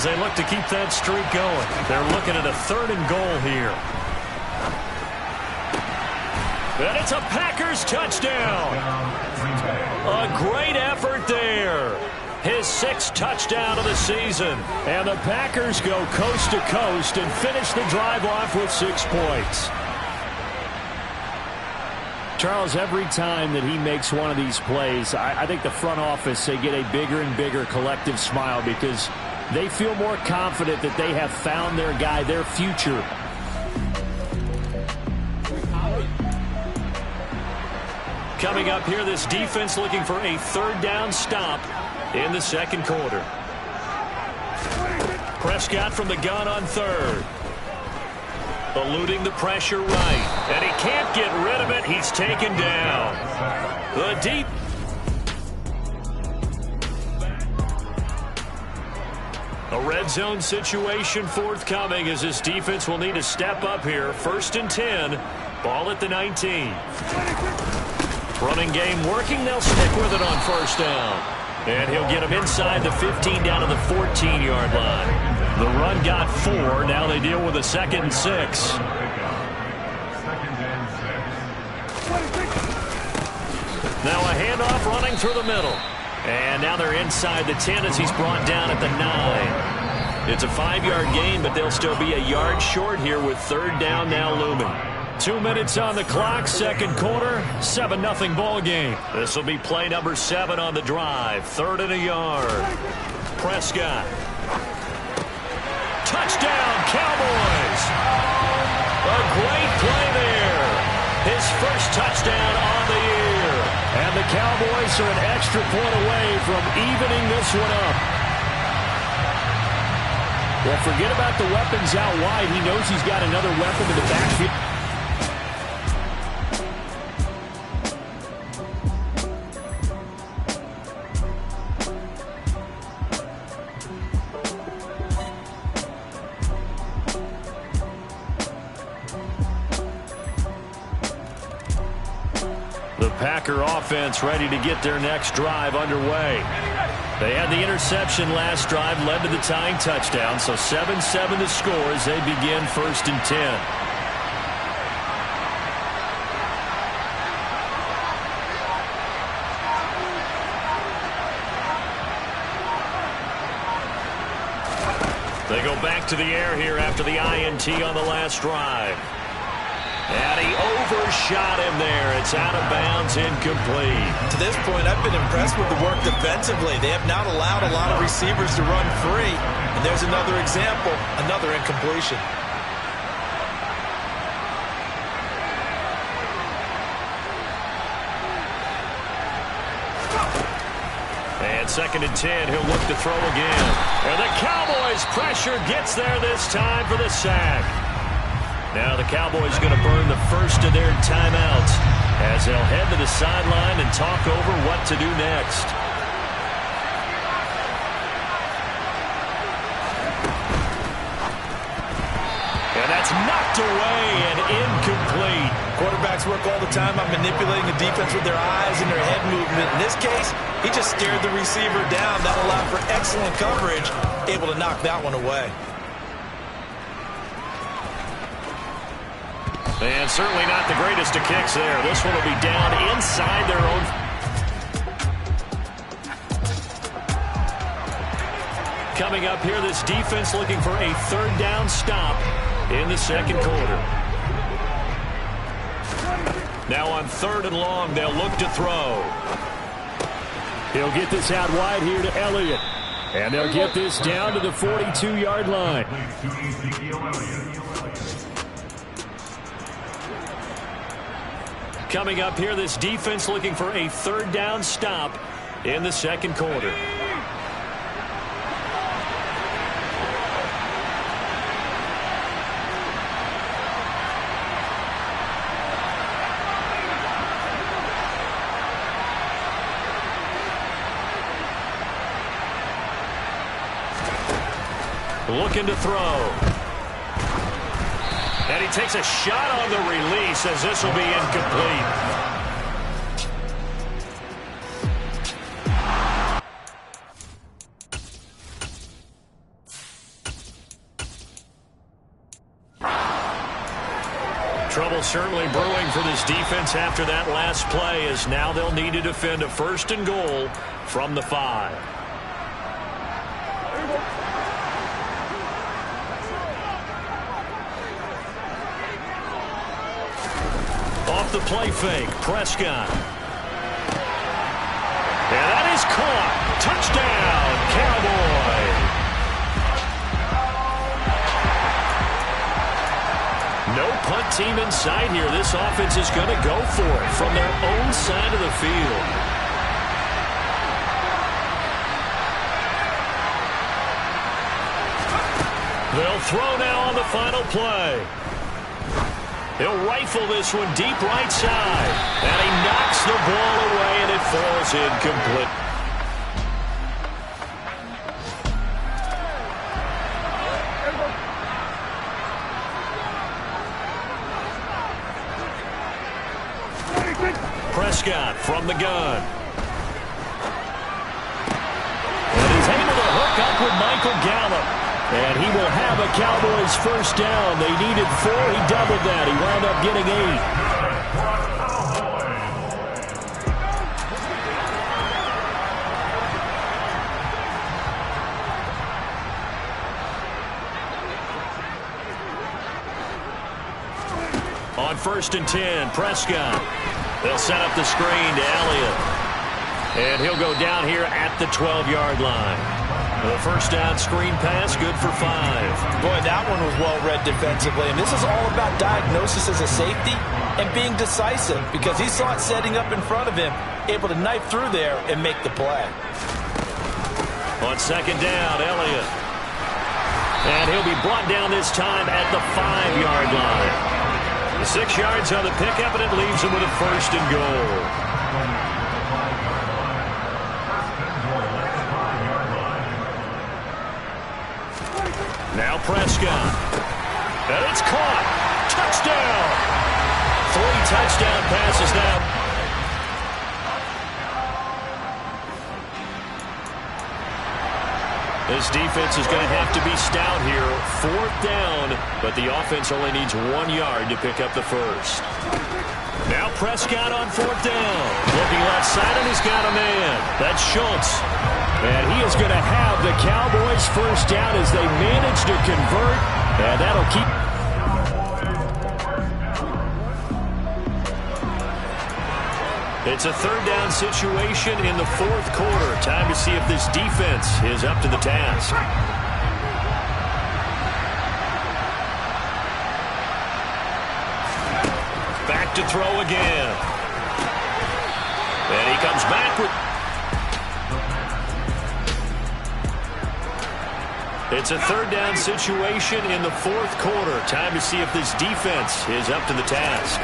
as they look to keep that streak going. They're looking at a 3rd and goal here. And it's a Packers touchdown. A great effort there. His 6th touchdown of the season. And the Packers go coast to coast and finish the drive off with 6 points. Charles, every time that he makes one of these plays, I think the front office, they get a bigger and bigger collective smile because they feel more confident that they have found their guy, their future. Coming up here, this defense looking for a 3rd down stop in the 2nd quarter. Prescott from the gun on 3rd. Eluding the pressure right. And he can't get rid of it. He's taken down. The deep. A red zone situation forthcoming as this defense will need to step up here. 1st and 10. Ball at the 19. Running game working. They'll stick with it on 1st down. And he'll get him inside the 15 down to the 14-yard line. The run got 4. Now they deal with a 2nd and 6. Now a handoff running through the middle. And now they're inside the 10 as he's brought down at the 9. It's a 5-yard gain, but they'll still be a yard short here with 3rd down now looming. 2 minutes on the clock, 2nd quarter, 7-0 ball game. This will be play number 7 on the drive. 3rd and a yard. Prescott. Touchdown, Cowboys. A great play there. His 1st touchdown on the year. And the Cowboys are an extra point away from evening this one up. Well, forget about the weapons out wide. He knows he's got another weapon in the backfield. Packer offense ready to get their next drive underway. They had the interception last drive, led to the tying touchdown, so 7-7 the score as they begin 1st and 10. They go back to the air here after the INT on the last drive. And he overshot him there. It's out of bounds, incomplete. To this point, I've been impressed with the work defensively. They have not allowed a lot of receivers to run free. And there's another example, another incompletion. And 2nd and 10, he'll look to throw again. And the Cowboys' pressure gets there this time for the sack. Now the Cowboys going to burn the 1st of their timeouts as they'll head to the sideline and talk over what to do next. And that's knocked away and incomplete. Quarterbacks work all the time on manipulating the defense with their eyes and their head movement. In this case, he just stared the receiver down. That allowed for excellent coverage, able to knock that one away. And certainly not the greatest of kicks there. This one will be down inside their own. Coming up here, this defense looking for a 3rd down stop in the 2nd quarter. Now on 3rd and long, they'll look to throw. He'll get this out wide here to Elliott. And they'll get this down to the 42-yard line. Coming up here, this defense looking for a 3rd down stop in the 2nd quarter. Looking to throw. And he takes a shot on the release as this will be incomplete. Trouble certainly brewing for this defense after that last play, as now they'll need to defend a 1st and goal from the 5. Off the play fake, Prescott. And that is caught. Touchdown, Cowboys. No punt team in sight here. This offense is going to go for it from their own side of the field. They'll throw now on the final play. He'll rifle this one deep right side. And he knocks the ball away, and it falls incomplete. Prescott from the gun. And he's able to hook up with Michael Gallup. And he will have a Cowboys 1st down. They needed 4. He doubled that. He wound up getting 8. On 1st and 10, Prescott. They'll set up the screen to Elliott. And he'll go down here at the 12-yard line. The 1st down screen pass, good for 5. Boy, that one was well read defensively. And this is all about diagnosis as a safety and being decisive, because he saw it setting up in front of him, able to knife through there and make the play. On 2nd down, Elliott. And he'll be brought down this time at the 5-yard line. 6 yards on the pickup, and it leaves him with a 1st and goal. Now Prescott. And it's caught. Touchdown. 3 touchdown passes now. This defense is going to have to be stout here. 4th down, but the offense only needs 1 yard to pick up the 1st. Now Prescott on 4th down. Looking left side, and he's got a man. That's Schultz. And he is going to have the Cowboys 1st down as they manage to convert. And that'll keep... It's a 3rd down situation in the 4th quarter. Time to see if this defense is up to the task. Back to throw again. And he comes back with... It's a 3rd down situation in the 4th quarter. Time to see if this defense is up to the task.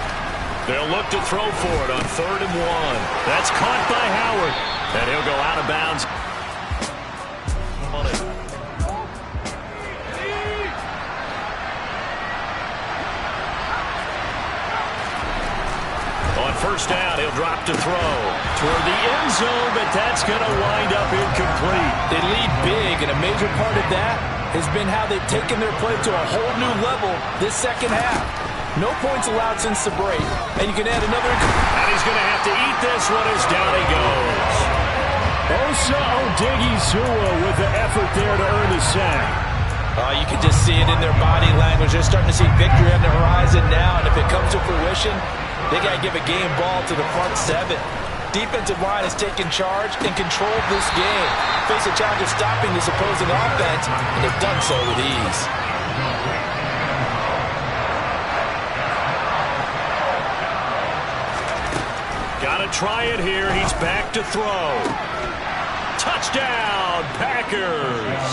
They'll look to throw for it on 3rd and 1. That's caught by Howard. And he'll go out of bounds. On 1st down, he'll drop to throw toward the end zone, but that's going to wind up incomplete. They lead big, and a major part of that has been how they've taken their play to a whole new level this 2nd half. No points allowed since the break, and you can add another. And he's going to have to eat this one as down he goes. Osa Odighizuwa with the effort there to earn the sack. You can just see it in their body language. They're starting to see victory on the horizon now, and if it comes to fruition, they got to give a game ball to the front 7. Defensive line has taken charge and controlled this game. Face a challenge of stopping this opposing offense, and they've done so with ease. Got to try it here. He's back to throw. Touchdown, Packers.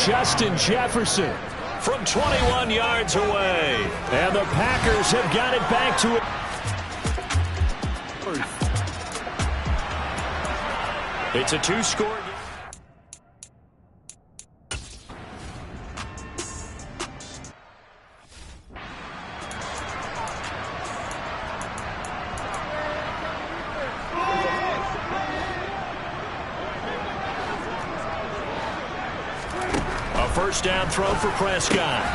Justin Jefferson from 21 yards away. And the Packers have got it back to it. It's a 2-score game. A 1st down throw for Prescott.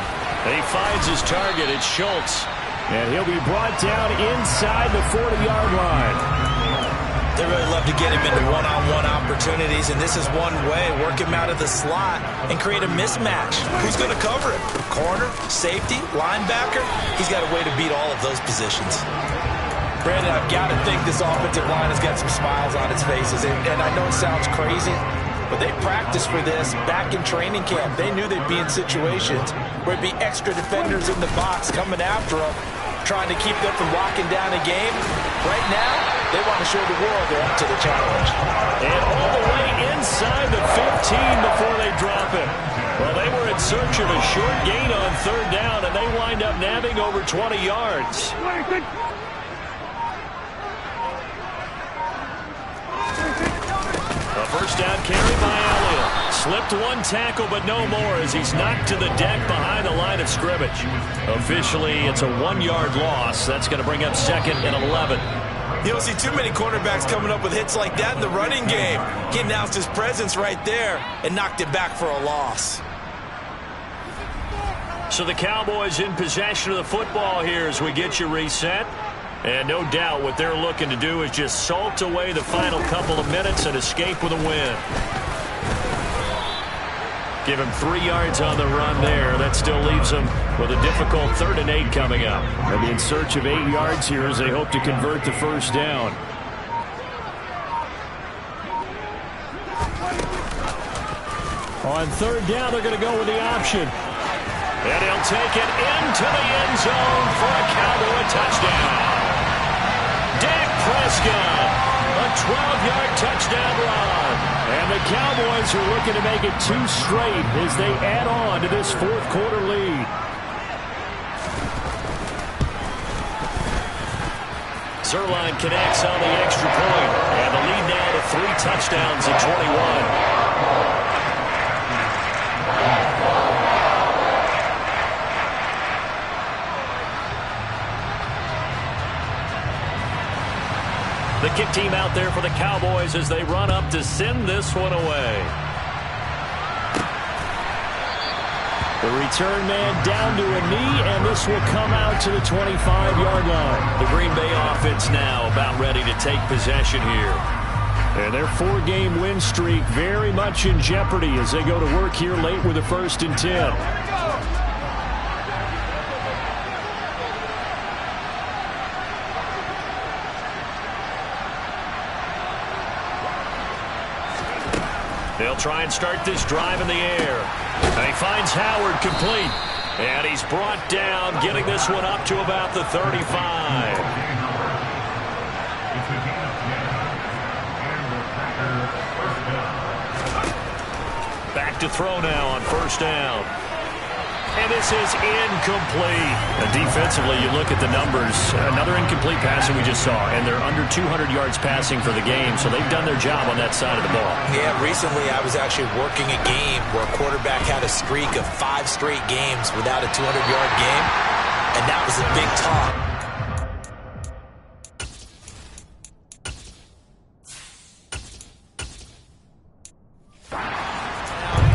And he finds his target. It's Schultz. And he'll be brought down inside the 40-yard line. They really love to get him into one-on-one opportunities, and this is one way. Work him out of the slot and create a mismatch. Who's going to cover him? Corner, safety, linebacker? He's got a way to beat all of those positions. Brandon, I've got to think this offensive line has got some smiles on its faces, and I know it sounds crazy, but they practiced for this back in training camp. They knew they'd be in situations where it'd be extra defenders in the box coming after them, trying to keep them from locking down a game. Right now, they want to show the world they're up to the challenge. And all the way inside the 15 before they drop it. Well, they were in search of a short gain on third down, and they wind up nabbing over 20 yards. A first down carry by Elliott. Slipped one tackle, but no more as he's knocked to the deck behind the line of scrimmage. Officially, it's a 1-yard loss. That's going to bring up 2nd and 11. You don't see too many cornerbacks coming up with hits like that in the running game. He announced his presence right there and knocked it back for a loss. So the Cowboys in possession of the football here as we get you reset. And no doubt what they're looking to do is just salt away the final couple of minutes and escape with a win. Give him 3 yards on the run there. That still leaves him with a difficult 3rd and 8 coming up. They'll be in search of 8 yards here as they hope to convert the first down. On 3rd down, they're going to go with the option. And he'll take it into the end zone for a Cowboy touchdown. Dak Prescott, a 12-yard touchdown run. And the Cowboys are looking to make it 2 straight as they add on to this 4th quarter lead. Zerline connects on the extra point. And the lead now to 3 touchdowns at 21. The kick team out there for the Cowboys as they run up to send this one away. The return man down to a knee, and this will come out to the 25-yard line. The Green Bay offense now about ready to take possession here. And their 4-game win streak very much in jeopardy as they go to work here late with a 1st and 10. They'll try and start this drive in the air. And he finds Howard complete. And he's brought down, getting this one up to about the 35. Back to throw now on 1st down. And this is incomplete. Defensively, you look at the numbers. Another incomplete passing we just saw, and they're under 200 yards passing for the game, so they've done their job on that side of the ball. Yeah, recently I was actually working a game where a quarterback had a streak of 5 straight games without a 200-yard game, and that was a big talk.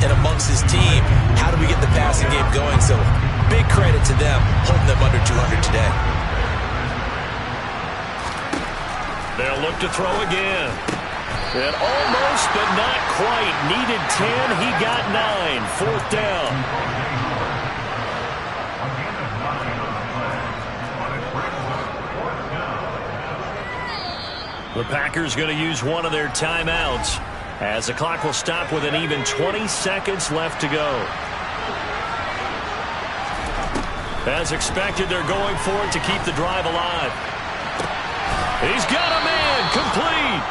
And amongst his team, how do we get the passing game going? So big credit to them, holding them under 200 today. They'll look to throw again. And almost, but not quite. Needed 10. He got 9. 4th down. The Packers going to use one of their timeouts as the clock will stop with an even 20 seconds left to go. As expected, they're going for it to keep the drive alive. He's got a man complete.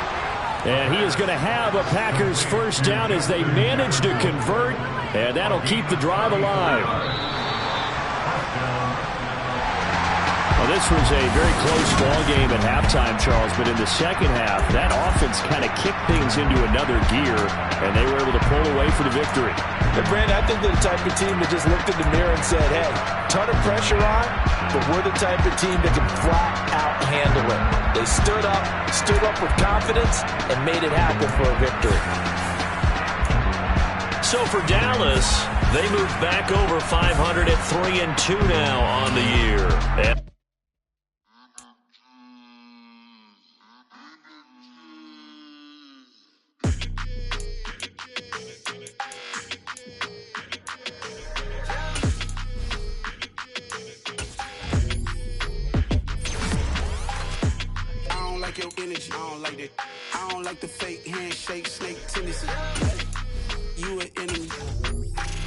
And he is going to have a Packers 1st down as they manage to convert, and that'll keep the drive alive. Well, this was a very close ball game at halftime, Charles, but in the second half, that offense kind of kicked things into another gear, and they were able to pull away for the victory. And Brandon, I think they're the type of team that just looked in the mirror and said, hey, ton of pressure on, but we're the type of team that can flat out handle it. They stood up with confidence, and made it happen for a victory. So for Dallas, they move back over 500 at 3-2 now on the year. energy. I don't like that. I don't like the fake handshake, snake tendency. You an enemy.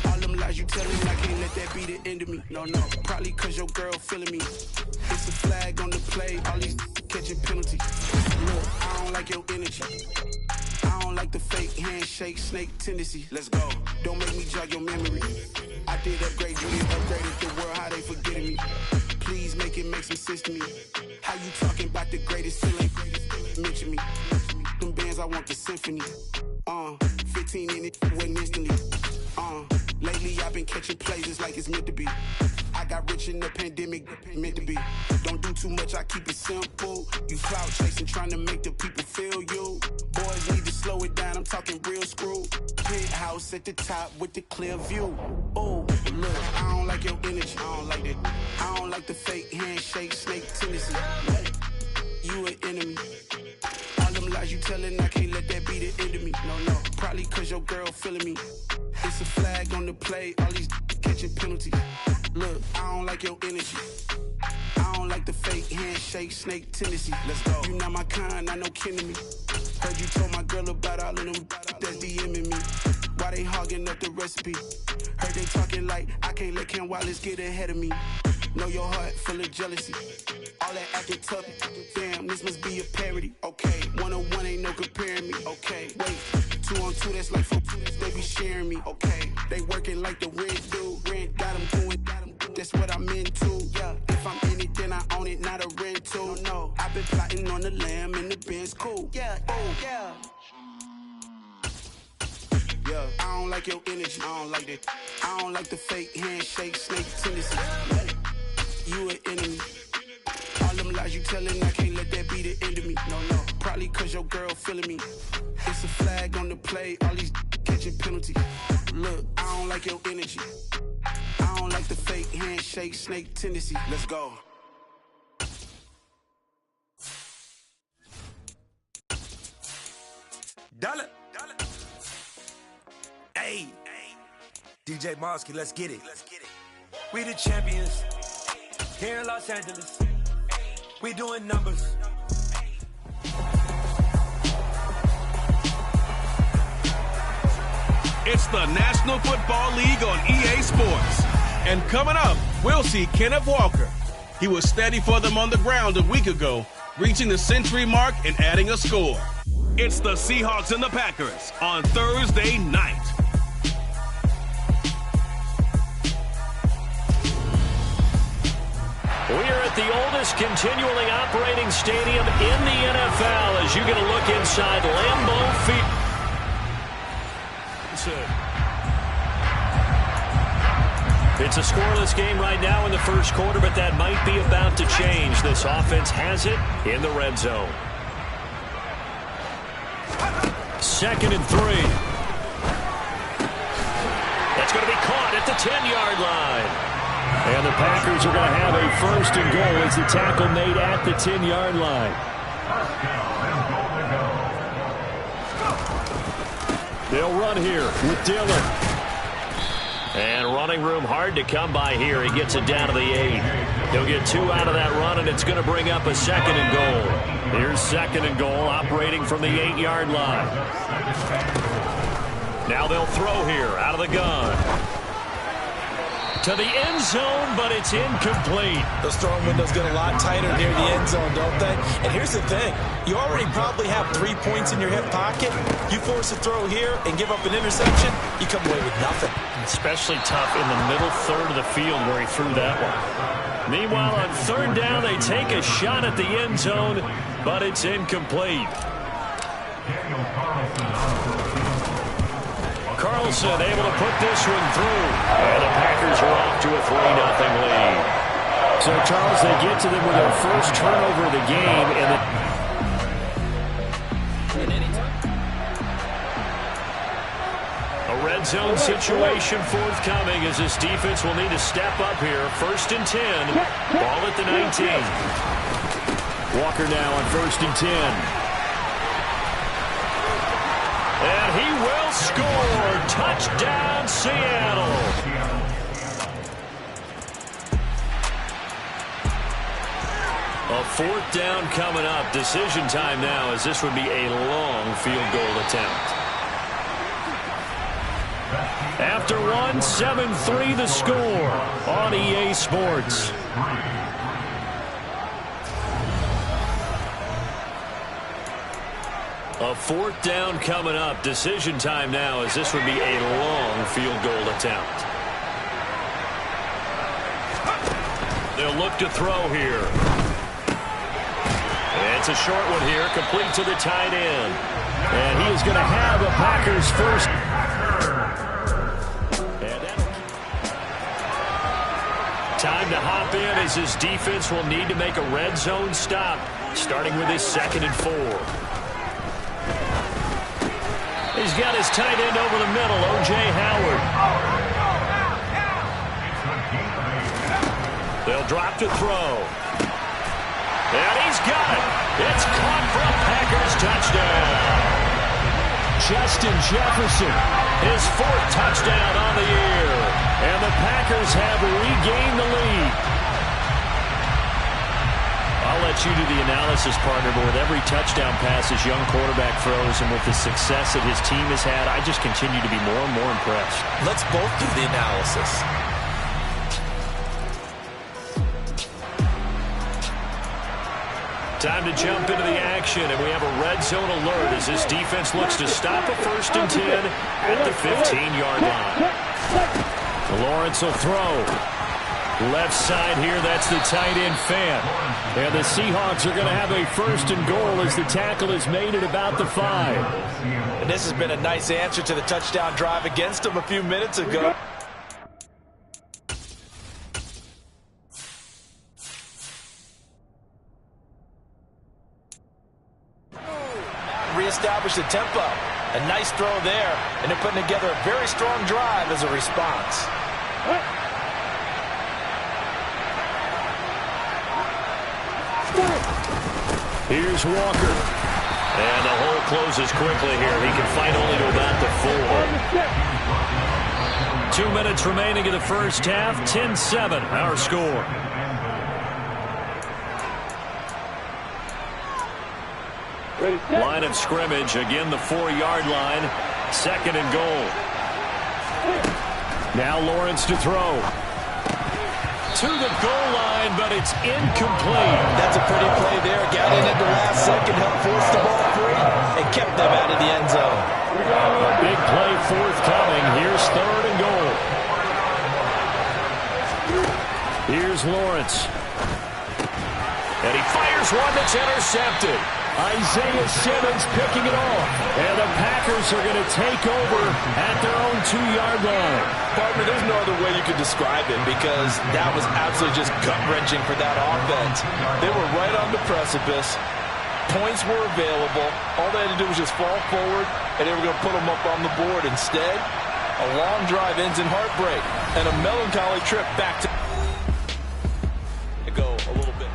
All them lies you telling, I can't let that be the end of me. No, probably cause your girl feeling me. It's a flag on the play, all these catching penalties. Look, I don't like your energy. I don't like the fake handshake, snake tendency. Let's go. Don't make me jog your memory. I did upgrade, you did upgraded the world, how they forgetting me. Please make it make some sense to me. How you talking about the greatest, still ain't mention me. Them bands, I want the symphony. 15 in it, wasn't instantly. Lately I've been catching plays, it's like it's meant to be. I got rich in the pandemic, meant to be. Don't do too much, I keep it simple. You clout chasing, trying to make the people feel you. Boys need to slow it down, I'm talking real screw. Penthouse at the top with the clear view. Oh, look, I don't like your energy, I don't like that. I don't like the fake handshake, snake tendency. You an enemy. All them lies you telling, I can't let that be the end of me. No, probably cause your girl feeling me. It's a flag on the play, all these catching penalties. Look, I don't like your energy. I don't like the fake handshake, snake tendency. Let's go. You not my kind, I know kin to me. Heard you told my girl about all of them that's DMing me. Why they hogging up the recipe? Heard they talking like I can't let Ken Wallace get ahead of me. Know your heart full of jealousy. All that acting tough, damn, this must be a parody. Okay, 1-on-1 ain't no comparing me. Okay, wait, 2-on-2, that's like 4-2, they be sharing me. Okay, they working like the rent do. Rent got them doing, that's what I'm into. Yeah, if I'm in it, then I own it, not a rental. No, I've been plotting on the lamb and the Benz cool. Yeah, oh, yeah. Yeah, I don't like your energy, I don't like that. I don't like the fake handshake, snake tendency. You an enemy. All them lies you telling, I can't let that be the end of me. No, probably cause your girl feeling me. It's a flag on the play, all these catching penalties. Look, I don't like your energy. I don't like the fake handshake, snake tendency. Let's go. Dollar. Hey, DJ Mosky, let's get it. We the champions here in Los Angeles. We doing numbers. It's the National Football League on EA Sports. And coming up, we'll see Kenneth Walker. He was steady for them on the ground a week ago, reaching the century mark and adding a score. It's the Seahawks and the Packers on Thursday night. We are at the oldest continually operating stadium in the NFL as you get a look inside Lambeau Field. It's a scoreless game right now in the first quarter, but that might be about to change. This offense has it in the red zone. 2nd and 3. That's going to be caught at the 10-yard line. And the Packers are going to have a 1st and goal as the tackle made at the 10-yard line. They'll run here with Dillon. And running room hard to come by here. He gets it down to the 8. He'll get 2 out of that run, and it's going to bring up a 2nd and goal. Here's 2nd and goal, operating from the 8-yard line. Now they'll throw here out of the gun. To the end zone, but it's incomplete. Those throwing windows get a lot tighter near the end zone, don't they? And here's the thing. You already probably have 3 points in your hip pocket. You force a throw here and give up an interception, you come away with nothing. Especially tough in the middle third of the field where he threw that one. Meanwhile, on 3rd down, they take a shot at the end zone, but it's incomplete. Carlson able to put this one through. And the Packers are off to a 3-0 lead. So, Charles, they get to them with their first turnover of the game. And a red zone situation forthcoming as this defense will need to step up here. 1st and 10. Ball at the 19. Walker now on 1st and 10. And he will score. Touchdown, Seattle. A 4th down coming up. Decision time now, as this would be a long field goal attempt. After one, 7-3 the score on EA Sports. A 4th down coming up. Decision time now, as this would be a long field goal attempt. They'll look to throw here. It's a short one here, complete to the tight end. And he is going to have a Packers first. Time to hop in as his defense will need to make a red zone stop, starting with his 2nd and 4. He's got his tight end over the middle, O.J. Howard. They'll drop to throw. And he's got it. It's caught for a Packers touchdown. Justin Jefferson, his 4th touchdown on the year. And the Packers have regained the lead. I'll let you do the analysis, partner, but with every touchdown pass his young quarterback throws and with the success that his team has had, I just continue to be more and more impressed. Let's both do the analysis. Time to jump into the action, and we have a red zone alert as this defense looks to stop a 1st and 10 at the 15-yard line. Lawrence will throw. Left side here, that's the tight end fan. And the Seahawks are going to have a 1st and goal as the tackle is made at about the 5. And this has been a nice answer to the touchdown drive against them a few minutes ago. Reestablish the tempo. A nice throw there, and they're putting together a very strong drive as a response. Here's Walker. And the hole closes quickly here. He can fight only to about the 4. 2 minutes remaining in the first half. 10-7, our score. Line of scrimmage, again the 4-yard line. 2nd and goal. Now Lawrence to throw. To the goal line, but it's incomplete. That's a pretty play there. Got in at the last second, helped force the ball free, and kept them out of the end zone. A big play forthcoming. Here's 3rd and goal. Here's Lawrence. And he fires one that's intercepted. Isaiah Simmons picking it off. And the Packers are going to take over at their own 2-yard line. Partner, there's no other way you could describe it because that was absolutely just gut-wrenching for that offense. They were right on the precipice. Points were available. All they had to do was just fall forward, and they were going to put them up on the board. Instead, a long drive ends in heartbreak and a melancholy trip back to go a little bit.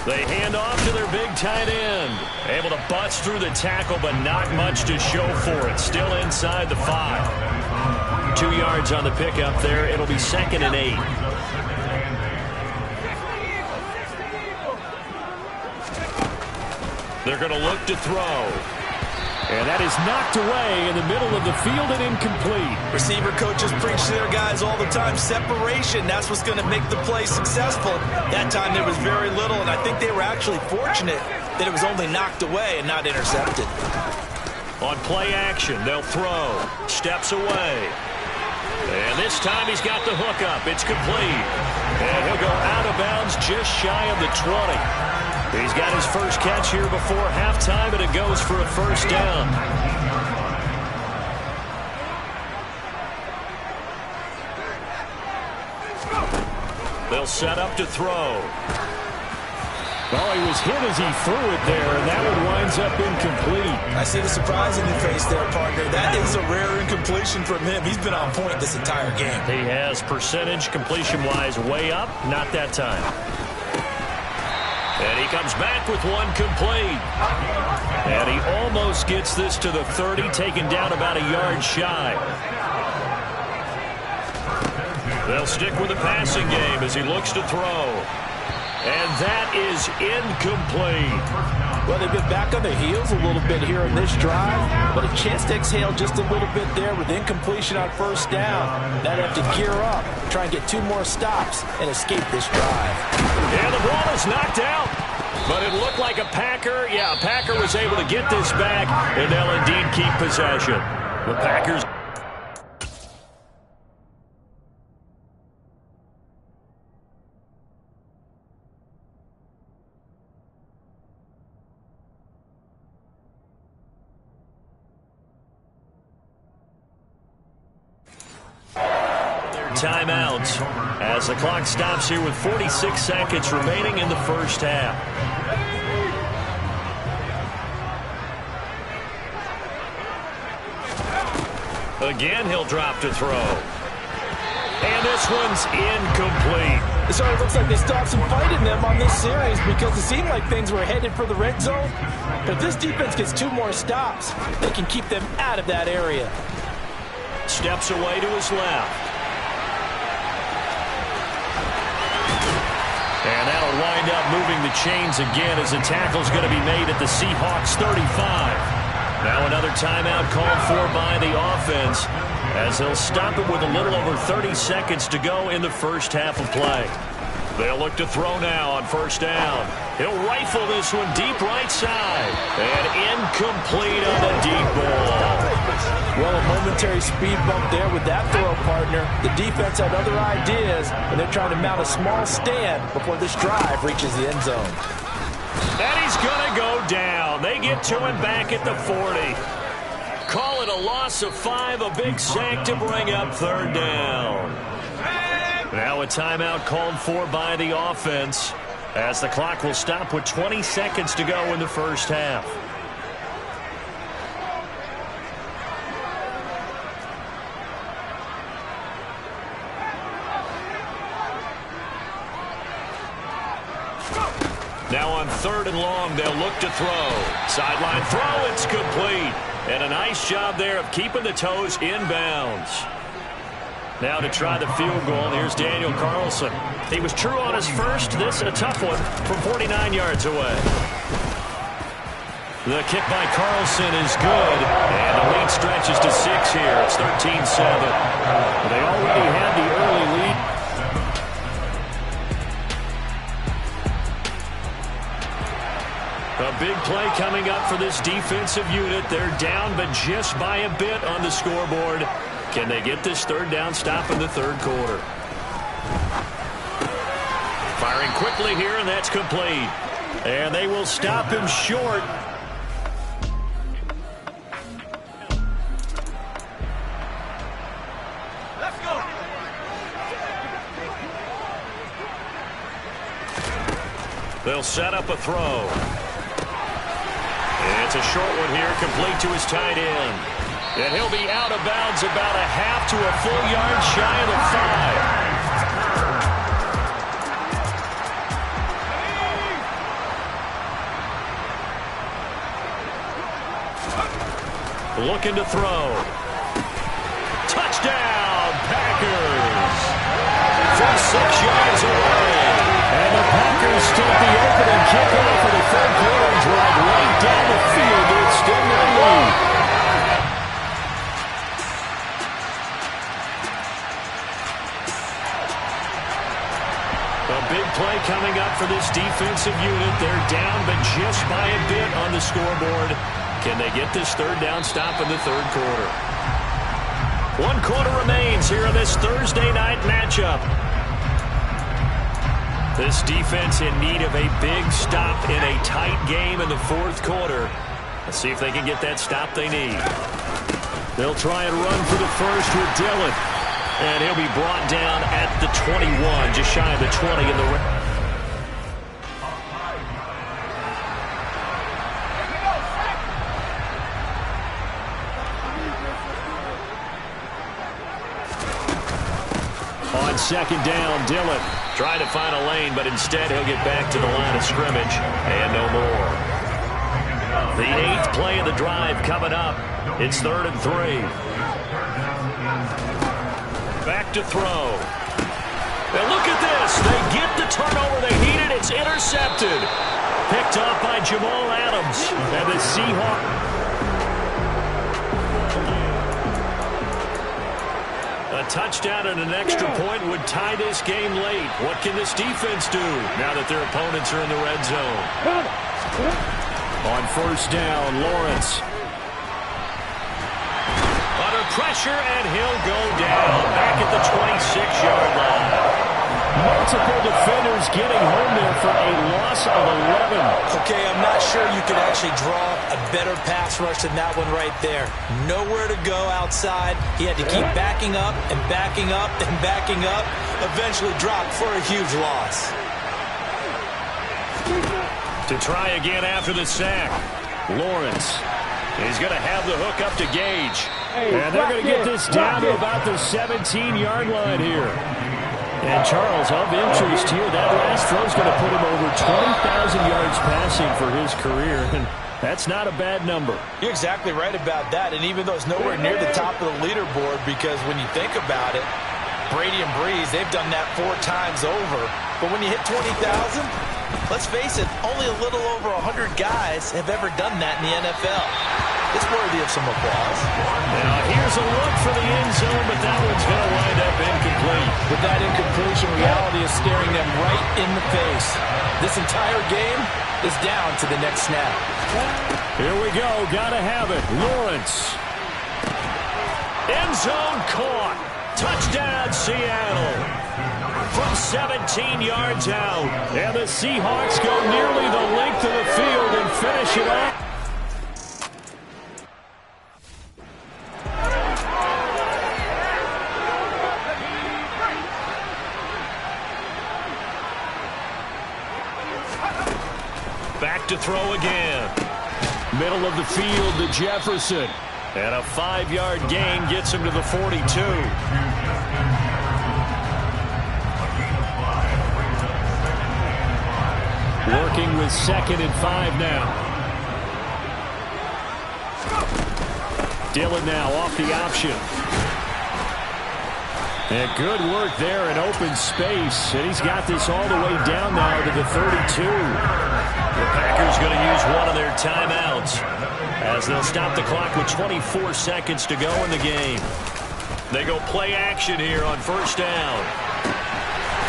They hand off to their big tight end. Able to bust through the tackle, but not much to show for it. Still inside the 5. 2 yards on the pickup there. It'll be 2nd and 8. They're going to look to throw. And that is knocked away in the middle of the field and incomplete. Receiver coaches preach to their guys all the time. Separation, that's what's going to make the play successful. That time there was very little, and I think they were actually fortunate that it was only knocked away and not intercepted. On play action, they'll throw. Steps away. And this time he's got the hook up. It's complete. And he'll go out of bounds just shy of the 20. He's got his first catch here before halftime, and it goes for a 1st down. They'll set up to throw. Well, he was hit as he threw it there, and that one winds up incomplete. I see the surprise in your face there, partner. That is a rare incompletion from him. He's been on point this entire game. He has percentage completion-wise way up. Not that time. And he comes back with one complete. And he almost gets this to the 30, taken down about a yard shy. They'll stick with the passing game as he looks to throw. And that is incomplete. Well, they've been back on their heels a little bit here in this drive, but a chance to exhale just a little bit there with incompletion on first down. Now they have to gear up, try and get 2 more stops, and escape this drive. And the ball is knocked out. But it looked like a Packer. Yeah, a Packer was able to get this back, and they'll indeed keep possession. The Packers. Timeout as the clock stops here with 46 seconds remaining in the first half. Again, he'll drop to throw. And this one's incomplete. So it looks like they still have some fight in them on this series because it seemed like things were headed for the red zone. But if this defense gets 2 more stops, they can keep them out of that area. Steps away to his left. And that'll wind up moving the chains again as the tackle's going to be made at the Seahawks 35. Now another timeout called for by the offense as they'll stop it with a little over 30 seconds to go in the first half of play. They'll look to throw now on first down. He'll rifle this one deep right side. And incomplete on the deep ball. Well, a momentary speed bump there with that throw partner. The defense had other ideas, and they're trying to mount a small stand before this drive reaches the end zone. And he's going to go down. They get to him back at the 40. Call it a loss of 5, a big sack to bring up third down. Now a timeout called for by the offense as the clock will stop with 20 seconds to go in the first half. Now on 3rd and long, they'll look to throw. Sideline throw, it's complete. And a nice job there of keeping the toes inbounds. Now to try the field goal, here's Daniel Carlson. He was true on his first. This a tough one from 49 yards away. The kick by Carlson is good. And the lead stretches to 6 here. It's 13-7. They already had the early lead. A big play coming up for this defensive unit. They're down, but just by a bit on the scoreboard. Can they get this third down stop in the third quarter? Firing quickly here, and that's complete. And they will stop him short. Let's go. They'll set up a throw. It's a short one here, complete to his tight end. And he'll be out of bounds about a half to a full yard shy of the 5. Looking to throw. Touchdown, Packers. From 6 yards away. And the Packers start the opening kickoff for the third quarter and drive right down the field to extend their lead. A big play coming up for this defensive unit. They're down, but just by a bit on the scoreboard. Can they get this third down stop in the third quarter? 1 quarter remains here in this Thursday night matchup. This defense in need of a big stop in a tight game in the fourth quarter. Let's see if they can get that stop they need. They'll try and run for the first with Dillon. And he'll be brought down at the 21, just shy of the 20 in the red. On second down, Dillon. Trying to find a lane, but instead he'll get back to the line of scrimmage and no more. The 8th play of the drive coming up. It's 3rd and 3. Back to throw. And look at this. They get the turnover they needed. It's intercepted. Picked off by Jamal Adams. And the Seahawks. A touchdown and an extra point would tie this game late. What can this defense do now that their opponents are in the red zone? On 1st down, Lawrence. Under pressure, and he'll go down back at the 26-yard line. Multiple defenders getting home there for a loss of 11. Okay, I'm not sure you could actually draw a better pass rush than that one right there. Nowhere to go outside. He had to keep backing up and backing up and backing up. Eventually dropped for a huge loss. To try again after the sack. Lawrence. He's going to have the hook up to Gage. And they're going to get this down to about the 17-yard line here. And Charles, of interest here, that last throw is going to put him over 20,000 yards passing for his career, and that's not a bad number. You're exactly right about that, and even though it's nowhere near the top of the leaderboard, because when you think about it, Brady and Breeze, they've done that 4 times over. But when you hit 20,000, let's face it, only a little over 100 guys have ever done that in the NFL. It's worthy of some applause. Now here's a look for the end zone, but that one's going to wind up incomplete. With that incompletion, reality is staring them right in the face. This entire game is down to the next snap. Here we go. Gotta have it. Lawrence. End zone caught. Touchdown, Seattle. From 17 yards out. And the Seahawks go nearly the length of the field and finish it off. Back to throw again. Middle of the field to Jefferson. And a 5-yard gain gets him to the 42. Working with 2nd and 5 now. Dillon now off the option. And good work there in open space. And he's got this all the way down now to the 32. The Packers going to use one of their timeouts as they'll stop the clock with 24 seconds to go in the game. They go play action here on 1st down.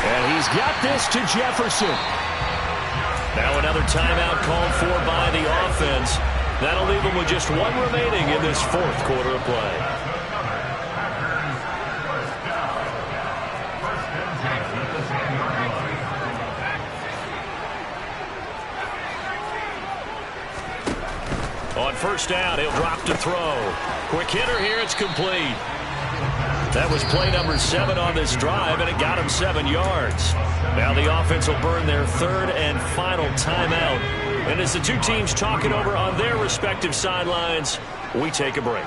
And he's got this to Jefferson. Now another timeout called for by the offense. That'll leave them with just one remaining in this 4th quarter of play. On 1st down, he'll drop to throw. Quick hitter here, it's complete. That was play number 7 on this drive, and it got him 7 yards. Now the offense will burn their 3rd and final timeout. And as the two teams talk it over on their respective sidelines, we take a break.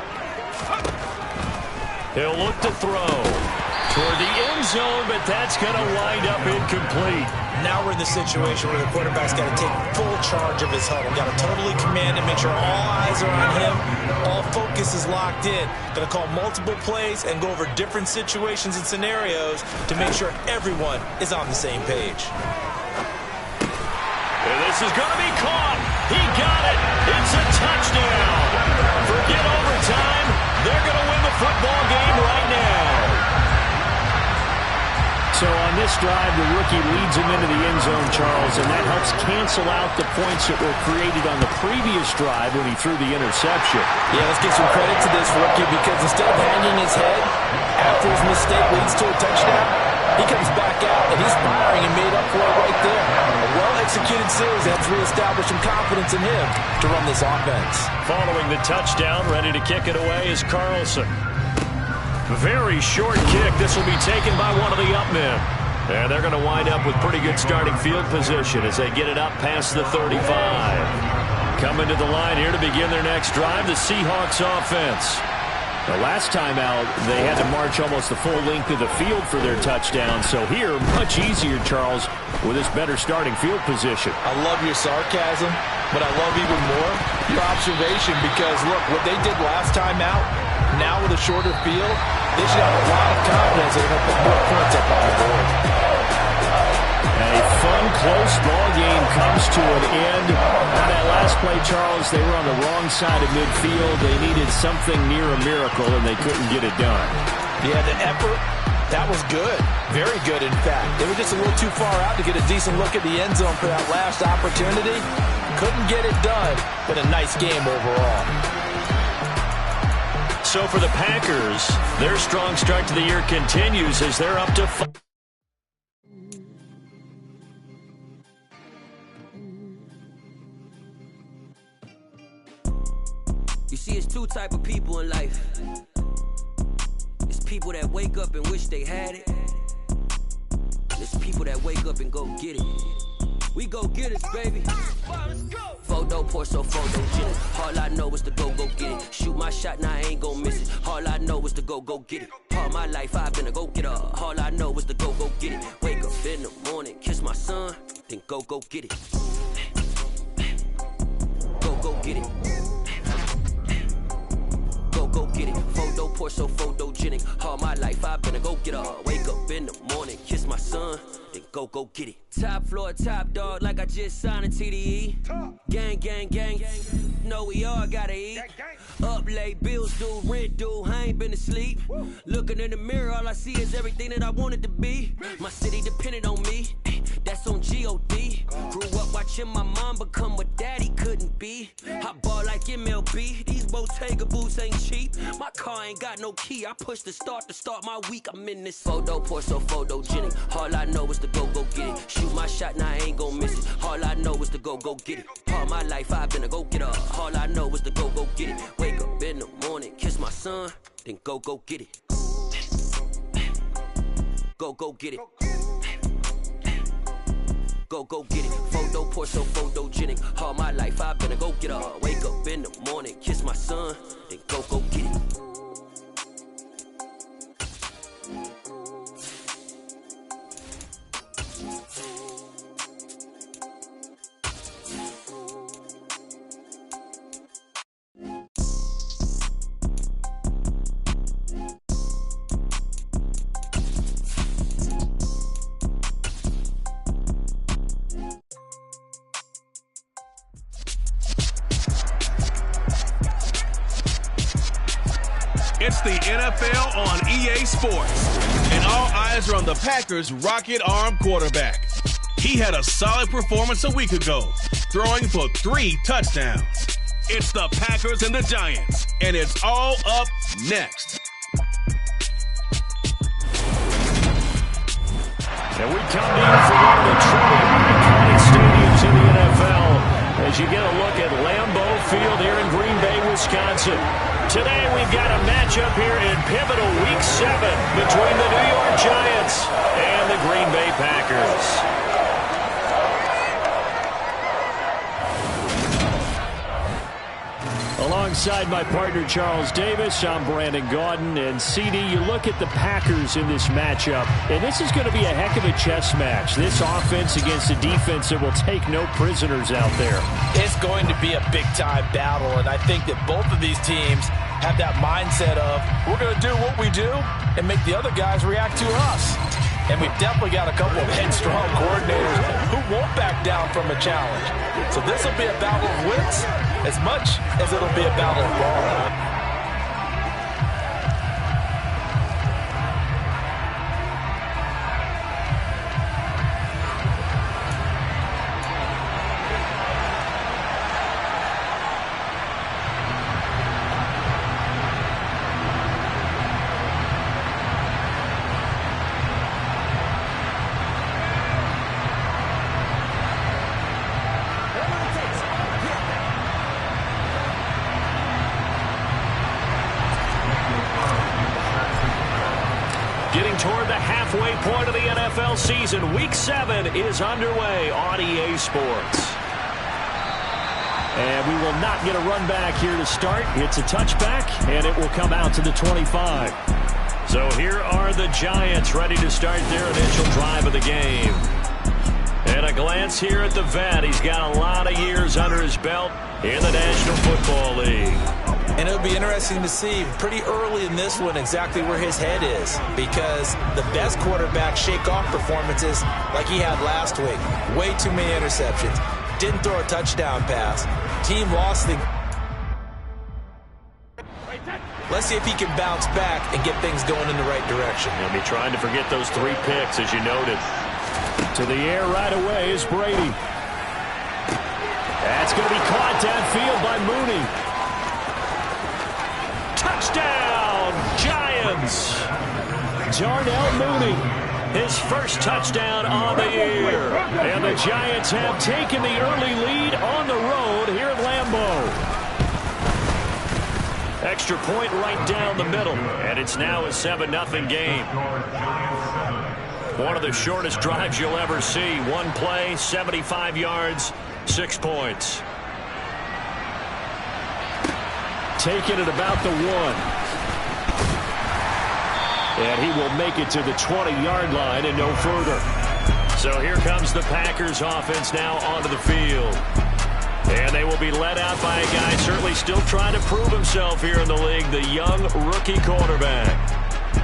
He'll look to throw toward the end zone, but that's going to wind up incomplete. Now we're in the situation where the quarterback's got to take full charge of his huddle. Got to totally command and make sure all eyes are on him. All focus is locked in. Going to call multiple plays and go over different situations and scenarios to make sure everyone is on the same page. And this is going to be caught. He got it. It's a touchdown. Forget overtime. They're going to win the football game right now. So on this drive, the rookie leads him into the end zone, Charles, and that helps cancel out the points that were created on the previous drive when he threw the interception. Yeah, let's give some credit to this rookie because instead of hanging his head after his mistake leads to a touchdown, he comes back out and he's firing and made up for it right there. A well-executed series that's reestablished some confidence in him to run this offense. Following the touchdown, ready to kick it away is Carlson. Very short kick. This will be taken by one of the up men. And they're going to wind up with pretty good starting field position as they get it up past the 35. Coming to the line here to begin their next drive, the Seahawks offense. The last time out, they had to march almost the full length of the field for their touchdown. So here, much easier, Charles, with this better starting field position. I love your sarcasm, but I love even more your observation because, look, what they did last time out, now with a shorter field, they should have a lot of confidence that they're going to put more points up on the board. A fun, close ball game comes to an end. On that last play, Charles, they were on the wrong side of midfield. They needed something near a miracle, and they couldn't get it done. Yeah, the effort, that was good. Very good, in fact. They were just a little too far out to get a decent look at the end zone for that last opportunity. Couldn't get it done, but a nice game overall. So for the Packers, their strong start to the year continues as they're up to 5. You see, it's two type of people in life. It's people that wake up and wish they had it. It's people that wake up and go get it. We go get it, baby. Photo pour so photogenic. All I know is to go get it. Shoot my shot, now I ain't gon' miss it. All I know is to go get it. All my life I've been a go getter. All I know is to go get it. Wake up in the morning, kiss my son, then go get it. Go get it. Go get it. Photo pour so photogenic. All my life I've been a go getter. Wake up in the morning, kiss my son, then go get it. Top floor, top dog, like I just signed a TDE. Gang, gang, gang. Know we all gotta eat. Up late, bills due, rent due, I ain't been asleep. Looking in the mirror, all I see is everything that I wanted to be. My city depended on me, that's on G.O.D. Grew up watching my mom become what daddy couldn't be. I ball like MLB, these Bottega boots ain't cheap. My car ain't got no key, I push the start to start my week. I'm in this photo pour so photogenic. All I know is to go get it. Shoot my shot, now I ain't gon' miss it. All I know is to go get it. All my life I've been a go getter. All I know is to go get it. Wake up in the morning, kiss my son, then go get it. Go get it. Go get it. Photo pour so photogenic. All my life I've been a go getter. Wake up in the morning, kiss my son, then go get it. It's the NFL on EA Sports, and all eyes are on the Packers' rocket arm quarterback. He had a solid performance a week ago, throwing for 3 touchdowns. It's the Packers and the Giants, and it's all up next. And we come to you from one of the truly iconic stadiums in the NFL as you get a look at Lambeau Field here in Green Bay, Wisconsin. Today we've got a matchup here in pivotal Week 7 between the New York Giants and the Green Bay Packers. Alongside my partner Charles Davis, I'm Brandon Gaudin. And CD, you look at the Packers in this matchup, and this is going to be a heck of a chess match. This offense against a defense that will take no prisoners out there. It's going to be a big-time battle, and I think that both of these teams have that mindset of we're going to do what we do and make the other guys react to us. And we've definitely got a couple of headstrong coordinators who won't back down from a challenge. So this will be a battle of wits as much as it'll be a battle of ball. Toward the halfway point of the NFL season, Week 7 is underway on EA Sports. And we will not get a run back here to start. It's a touchback, and it will come out to the 25. So here are the Giants ready to start their initial drive of the game. And a glance here at the vet. He's got a lot of years under his belt in the National Football League. And it'll be interesting to see pretty early in this one exactly where his head is, because the best quarterback shake-off performances like he had last week. Way too many interceptions. Didn't throw a touchdown pass. Team lost the... Let's see if he can bounce back and get things going in the right direction. He'll be trying to forget those 3 picks, as you noted. To the air right away is Brady. That's going to be caught downfield by Mooney. Touchdown, Giants! Darnell Mooney, his first touchdown on the year. And the Giants have taken the early lead on the road here at Lambeau. Extra point right down the middle, and it's now a 7-0 game. One of the shortest drives you'll ever see. One play, 75 yards, 6 points. Taking it about the 1. And he will make it to the 20-yard line and no further. So here comes the Packers offense now onto the field. And they will be led out by a guy certainly still trying to prove himself here in the league, the young rookie quarterback.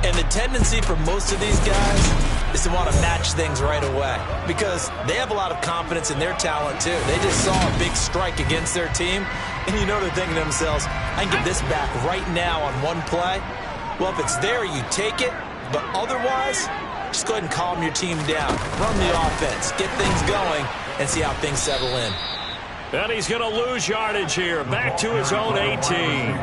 And the tendency for most of these guys is to want to match things right away, because they have a lot of confidence in their talent too. They just saw a big strike against their team, and you know they're thinking to themselves, I can get this back right now on one play. Well, if it's there, you take it, but otherwise, just go ahead and calm your team down. Run the offense, get things going, and see how things settle in. And he's going to lose yardage here, back to his own 18.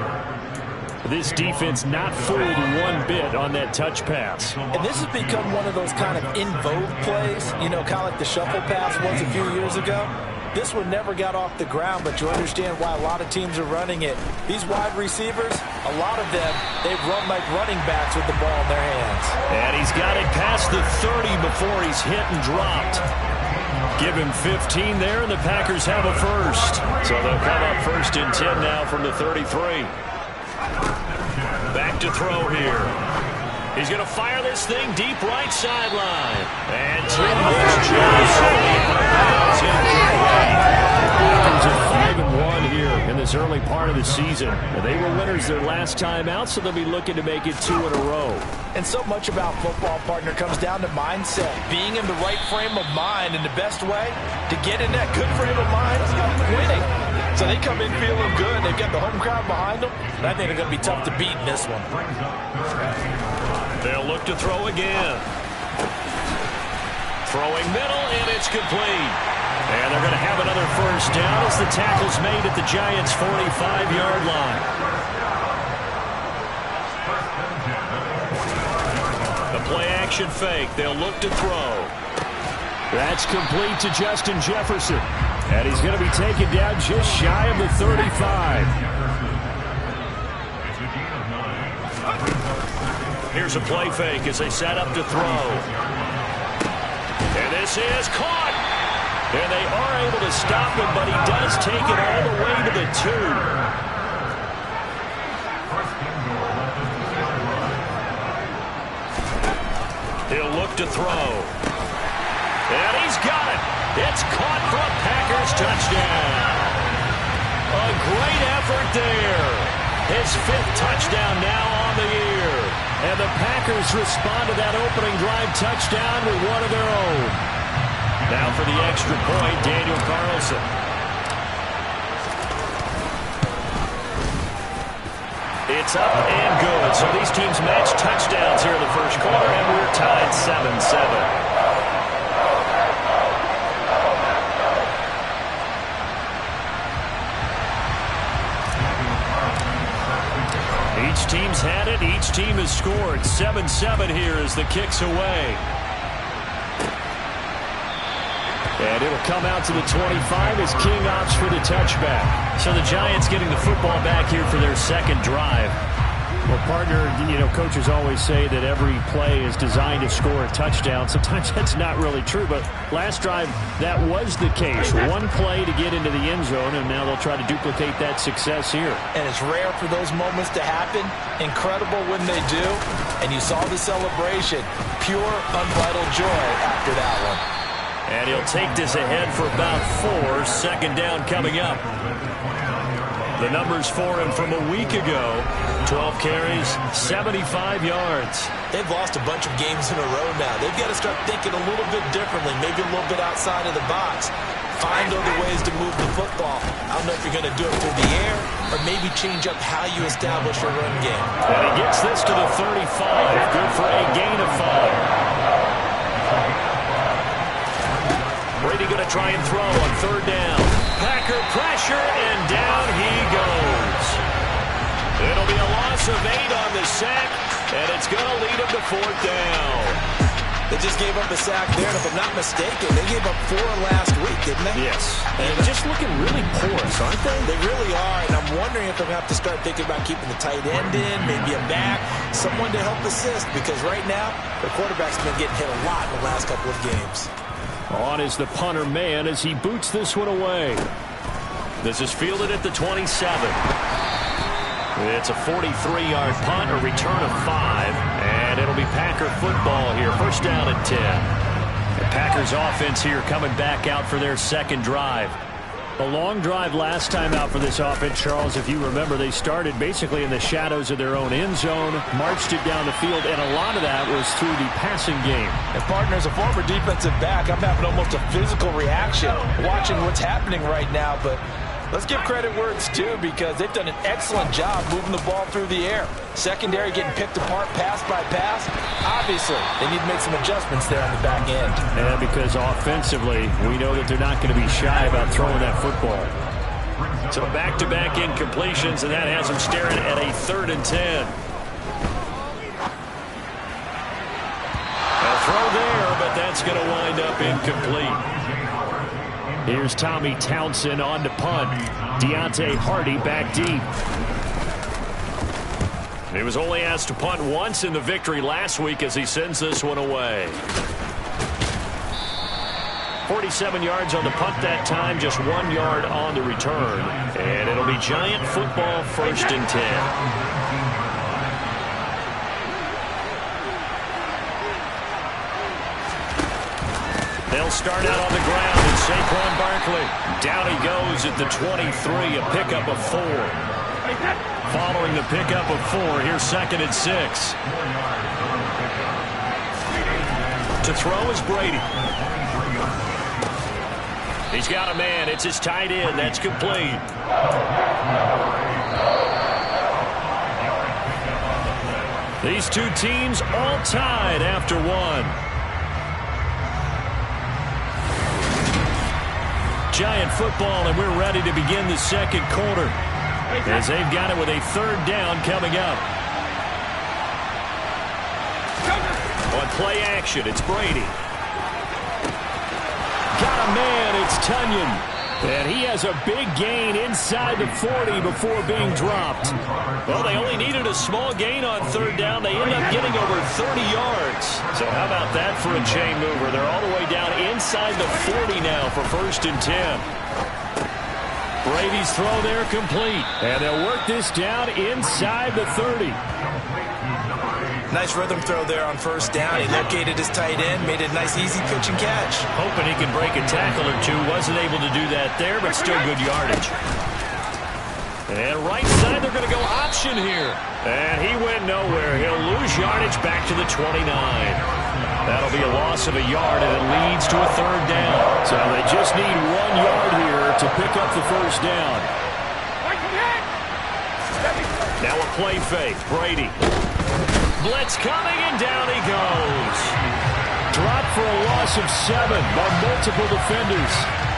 This defense not fooled one bit on that touch pass. And this has become one of those kind of in vogue plays, you know, kind of like the shuffle pass was a few years ago. This one never got off the ground, but you understand why a lot of teams are running it. These wide receivers, a lot of them, they've run like running backs with the ball in their hands. And he's got it past the 30 before he's hit and dropped. Give him 15 there, and the Packers have a first. So they'll come up 1st and 10 now from the 33. Back to throw here. He's going to fire this thing deep right sideline. And Tim Packers are 5-1 here in this early part of the season. They were winners their last time out, so they'll be looking to make it 2 in a row. And so much about football, partner, comes down to mindset. Being in the right frame of mind, and the best way to get in that good frame of mind is winning. So they come in feeling good. They've got the home crowd behind them. And I think they're going to be tough to beat in this one. They'll look to throw again. Throwing middle, and it's complete. And they're going to have another first down as the tackle's made at the Giants' 45-yard line. The play-action fake. They'll look to throw. That's complete to Justin Jefferson. And he's going to be taken down just shy of the 35. Here's a play fake as they set up to throw. And this is caught. And they are able to stop him, but he does take it all the way to the 2. He'll look to throw. And he's got it. It's caught for a Packers touchdown. A great effort there. His 5th touchdown now on the year. And the Packers respond to that opening drive touchdown with one of their own. Now for the extra point, Daniel Carlson. It's up and good. So these teams match touchdowns here in the first quarter, and we're tied 7-7. Each team's had it. Each team has scored. 7-7 here as the kick's away. And it'll come out to the 25 as King opts for the touchback. So the Giants getting the football back here for their second drive. Well, partner, coaches always say that every play is designed to score a touchdown. Sometimes that's not really true, but last drive, that was the case. One play to get into the end zone, and now they'll try to duplicate that success here. And it's rare for those moments to happen. Incredible when they do. And you saw the celebration. Pure, unbridled joy after that one. And he'll take this ahead for about 4. Second down coming up. The numbers for him from a week ago, 12 carries, 75 yards. They've lost a bunch of games in a row now. They've got to start thinking a little bit differently, maybe a little bit outside of the box. Find other ways to move the football. I don't know if you're going to do it through the air or maybe change up how you establish your run game. And he gets this to the 35. Good for a gain of 5. Brady going to try and throw on third down. Packer pressure, and down he goes. It'll be a loss of 8 on the sack, and it's going to lead him to fourth down. They just gave up a sack there, and if I'm not mistaken, they gave up 4 last week, didn't they? Yes. And just looking really porous, aren't they? They really are, and I'm wondering if I'm going to have to start thinking about keeping the tight end in, maybe a back, someone to help assist, because right now, the quarterback's been getting hit a lot in the last couple of games. On is the punter man as he boots this one away. This is fielded at the 27. It's a 43-yard punt, a return of 5, and it'll be Packer football here. First down at 10. The Packers offense here coming back out for their second drive. A long drive last time out for this offense, Charles. If you remember, they started basically in the shadows of their own end zone, marched it down the field, and a lot of that was through the passing game. And partner, as a former defensive back, I'm having almost a physical reaction watching what's happening right now, but let's give credit where it's due because they've done an excellent job moving the ball through the air. Secondary getting picked apart pass by pass. Obviously, they need to make some adjustments there on the back end. And because offensively, we know that they're not going to be shy about throwing that football. So back-to-back incompletions, and that has them staring at a 3rd and 10. A throw there, but that's going to wind up incomplete. Here's Tommy Townsend on to punt. Deontay Hardy back deep. He was only asked to punt once in the victory last week as he sends this one away. 47 yards on the punt that time, just 1 yard on the return. And it'll be Giant football, 1st and 10. They'll start out on the ground, and Saquon Barkley. Down he goes at the 23, a pickup of 4. Following the pickup of 4, here's 2nd and 6. To throw is Brady. He's got a man. It's his tight end. That's complete. These two teams all tied after 1. Giant football, and we're ready to begin the second quarter as they've got it with a 3rd down coming up. On play action, it's Brady. Got a man, it's Tunyon. And he has a big gain inside the 40 before being dropped. Well, they only needed a small gain on 3rd down. They end up getting over 30 yards. So how about that for a chain mover? They're all the way down inside the 40 now for 1st and 10. Brady's throw there complete. And they'll work this down inside the 30. Nice rhythm throw there on 1st down. He located his tight end, made a nice easy pitch and catch. Hoping he could break a tackle or two. Wasn't able to do that there, but still good yardage. And right side, they're going to go option here. And he went nowhere. He'll lose yardage back to the 29. That'll be a loss of a yard, and it leads to a 3rd down. So they just need 1 yard here to pick up the 1st down. Now a play fake. Brady. Blitz coming, and down he goes. Dropped for a loss of 7 by multiple defenders.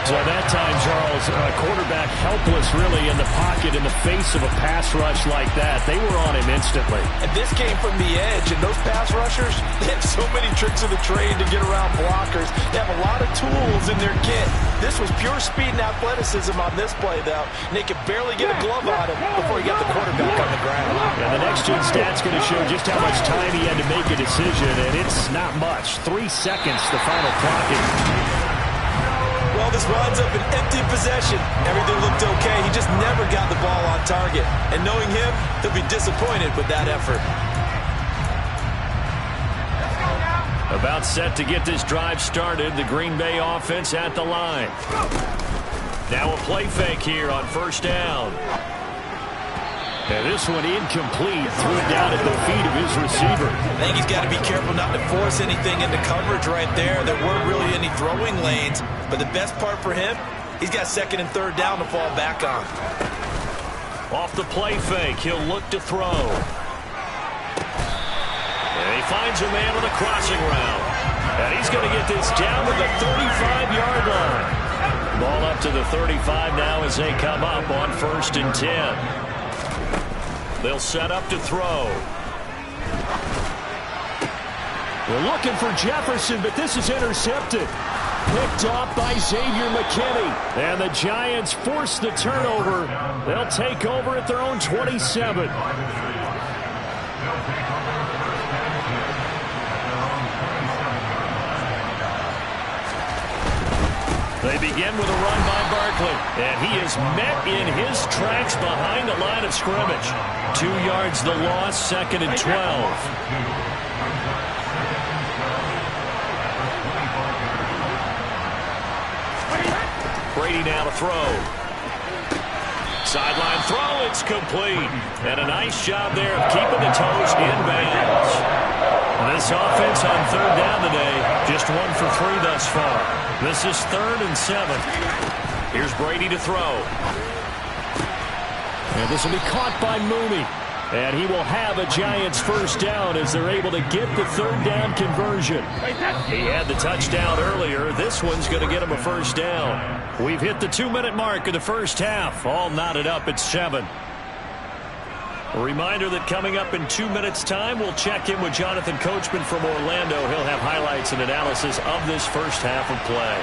So that time, Charles, a quarterback helpless really in the pocket in the face of a pass rush like that. They were on him instantly. And this came from the edge, and those pass rushers, they have so many tricks of the trade to get around blockers. They have a lot of tools in their kit. This was pure speed and athleticism on this play, though. And they could barely get a glove on him before he got the quarterback on the ground. And the next-gen stat's going to show just how much time he had to make a decision, and it's not much. 3 seconds, the final clock. Well, this winds up an empty possession. Everything looked okay. He just never got the ball on target. And knowing him, he'll be disappointed with that effort. About set to get this drive started. The Green Bay offense at the line. Now a play fake here on first down. And this one incomplete. Threw it down at the feet of his receiver. I think he's got to be careful not to force anything into coverage right there. There weren't really any throwing lanes. But the best part for him, he's got second and third down to fall back on. Off the play fake, he'll look to throw. And he finds a man with a crossing route. And he's going to get this down to the 35-yard line. Ball up to the 35 now as they come up on 1st and 10. They'll set up to throw. We're looking for Jefferson, but this is intercepted. Picked off by Xavier McKinney. And the Giants force the turnover. They'll take over at their own 27. They begin with a run by Barkley, and he is met in his tracks behind the line of scrimmage. 2 yards the loss, 2nd and 12. Brady now to throw. Sideline throw, it's complete. And a nice job there of keeping the toes in bounds. This offense on 3rd down today, just 1 for 3 thus far. This is 3rd and 7. Here's Brady to throw. And this will be caught by Mooney. And he will have a Giants first down as they're able to get the 3rd down conversion. He had the touchdown earlier. This one's going to get him a first down. We've hit the 2-minute mark of the first half. All knotted up at 7. A reminder that coming up in 2 minutes' time, we'll check in with Jonathan Coachman from Orlando. He'll have highlights and analysis of this first half of play.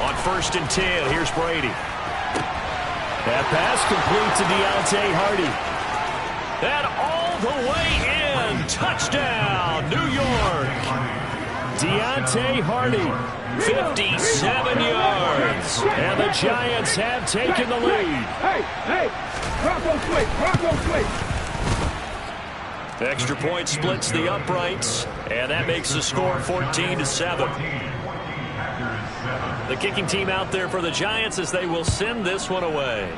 On 1st and 10, here's Brady. That pass complete to Deontay Hardy. And all the way in. Touchdown, New York. Deontay Hardy. 57 yards. And the Giants have taken the lead. Hey, Bronco switch. Extra point splits the uprights, and that makes the score 14-7. The kicking team out there for the Giants as they will send this one away.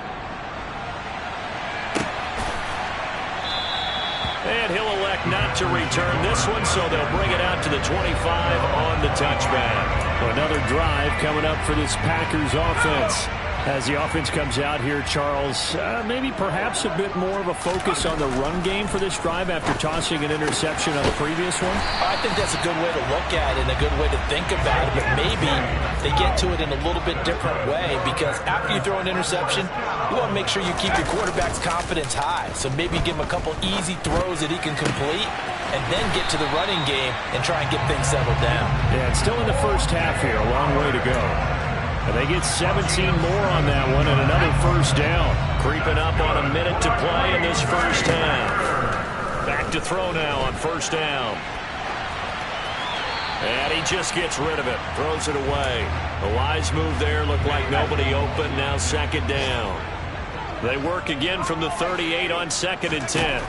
And he'll elect not to return this one, so they'll bring it out to the 25 on the touchback. Another drive coming up for this Packers offense. As the offense comes out here, Charles, maybe perhaps a bit more of a focus on the run game for this drive after tossing an interception on the previous one? I think that's a good way to look at it and a good way to think about it, but maybe they get to it in a little bit different way because after you throw an interception, you want to make sure you keep your quarterback's confidence high. So maybe give him a couple easy throws that he can complete and then get to the running game and try and get things settled down. Yeah, it's still in the first half here, a long way to go. And they get 17 more on that one and another first down. Creeping up on a minute to play in this first half. Back to throw now on first down. And he just gets rid of it. Throws it away. A wise move there. Looked like nobody open. Now 2nd down. They work again from the 38 on 2nd and 10.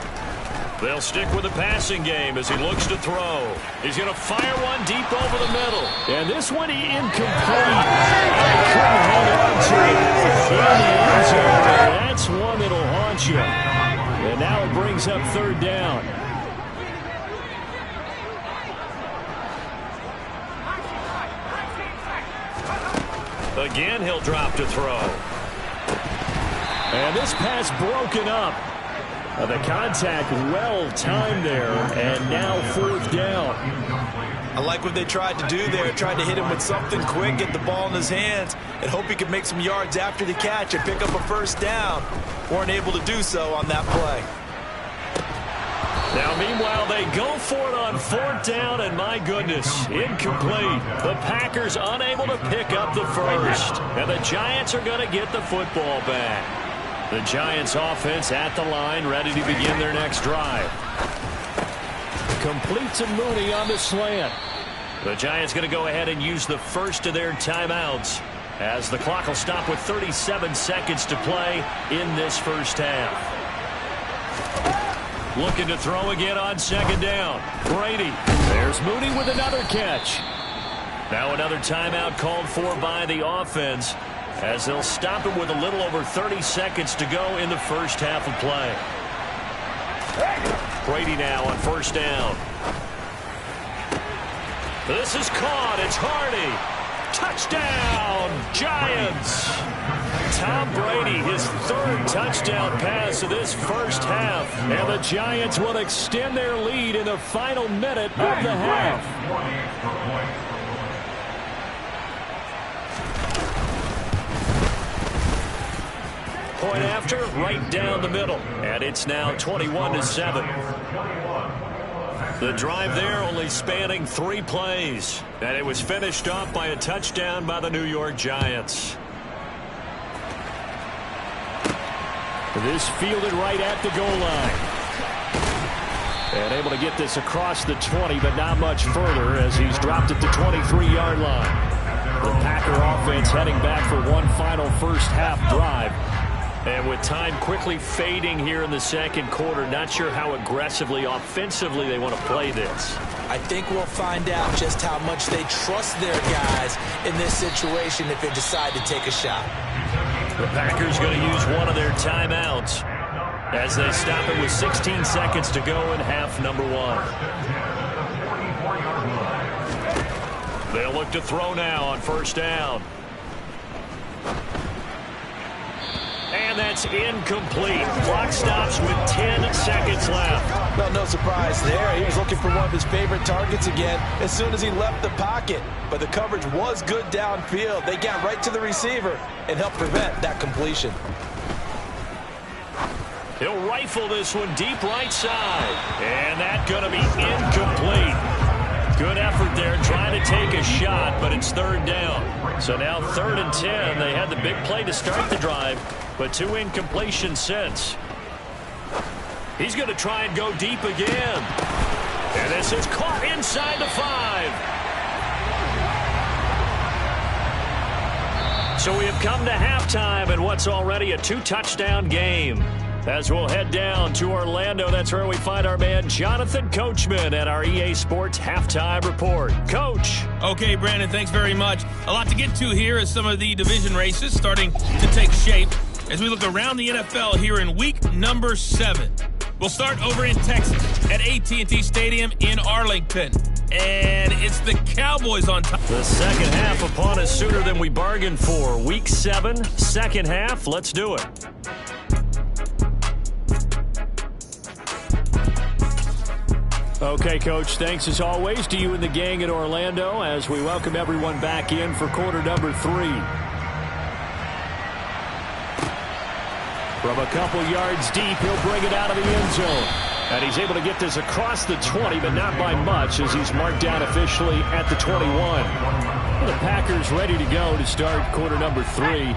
They'll stick with the passing game as he looks to throw. He's going to fire one deep over the middle. And this one incomplete. Couldn't hold on to it in the end zone. That's one that'll haunt you. And now it brings up 3rd down. Again, he'll drop to throw. And this pass broken up. The contact well timed there, and now 4th down. I like what they tried to do there, tried to hit him with something quick, get the ball in his hands, and hope he could make some yards after the catch and pick up a first down. Weren't able to do so on that play. Now, meanwhile, they go for it on 4th down, and my goodness, incomplete. The Packers unable to pick up the first, and the Giants are going to get the football back. The Giants offense at the line, ready to begin their next drive. Complete to Mooney on the slant. The Giants going to go ahead and use the first of their timeouts as the clock will stop with 37 seconds to play in this first half. Looking to throw again on 2nd down. Brady. There's Mooney with another catch. Now another timeout called for by the offense as they'll stop it with a little over 30 seconds to go in the first half of play. Brady now on 1st down. This is caught. It's Hardy. Touchdown, Giants. Tom Brady, his 3rd touchdown pass of this first half. And the Giants will extend their lead in the final minute of the half. Point after, right down the middle. And it's now 21-7. The drive there only spanning 3 plays. And it was finished off by a touchdown by the New York Giants. This fielded right at the goal line. And able to get this across the 20, but not much further as he's dropped at the 23-yard line. The Packer offense heading back for one final first half drive. And with time quickly fading here in the second quarter, not sure how aggressively, offensively they want to play this. I think we'll find out just how much they trust their guys in this situation if they decide to take a shot. The Packers going to use one of their timeouts as they stop it with 16 seconds to go in half number 1. They'll look to throw now on 1st down. And that's incomplete. Clock stops with 10 seconds left. Well, no surprise there. He was looking for one of his favorite targets again as soon as he left the pocket. But the coverage was good downfield. They got right to the receiver and helped prevent that completion. He'll rifle this one deep right side. And that's going to be incomplete. Good effort there trying to take a shot, but it's 3rd down. So now 3rd and 10. They had the big play to start the drive, but 2 incompletions since. He's going to try and go deep again. And this is caught inside the 5. So we have come to halftime in what's already a 2-touchdown game. As we'll head down to Orlando, that's where we find our man Jonathan Coachman at our EA Sports Halftime Report. Coach. Okay, Brandon, thanks very much. A lot to get to here as some of the division races starting to take shape as we look around the NFL here in week number 7. We'll start over in Texas at AT&T Stadium in Arlington. And it's the Cowboys on top. The second half upon us sooner than we bargained for. Week 7, second half. Let's do it. Okay, Coach, thanks as always to you and the gang at Orlando as we welcome everyone back in for quarter number 3. From a couple yards deep, he'll bring it out of the end zone. And he's able to get this across the 20, but not by much as he's marked down officially at the 21. The Packers ready to go to start quarter number 3.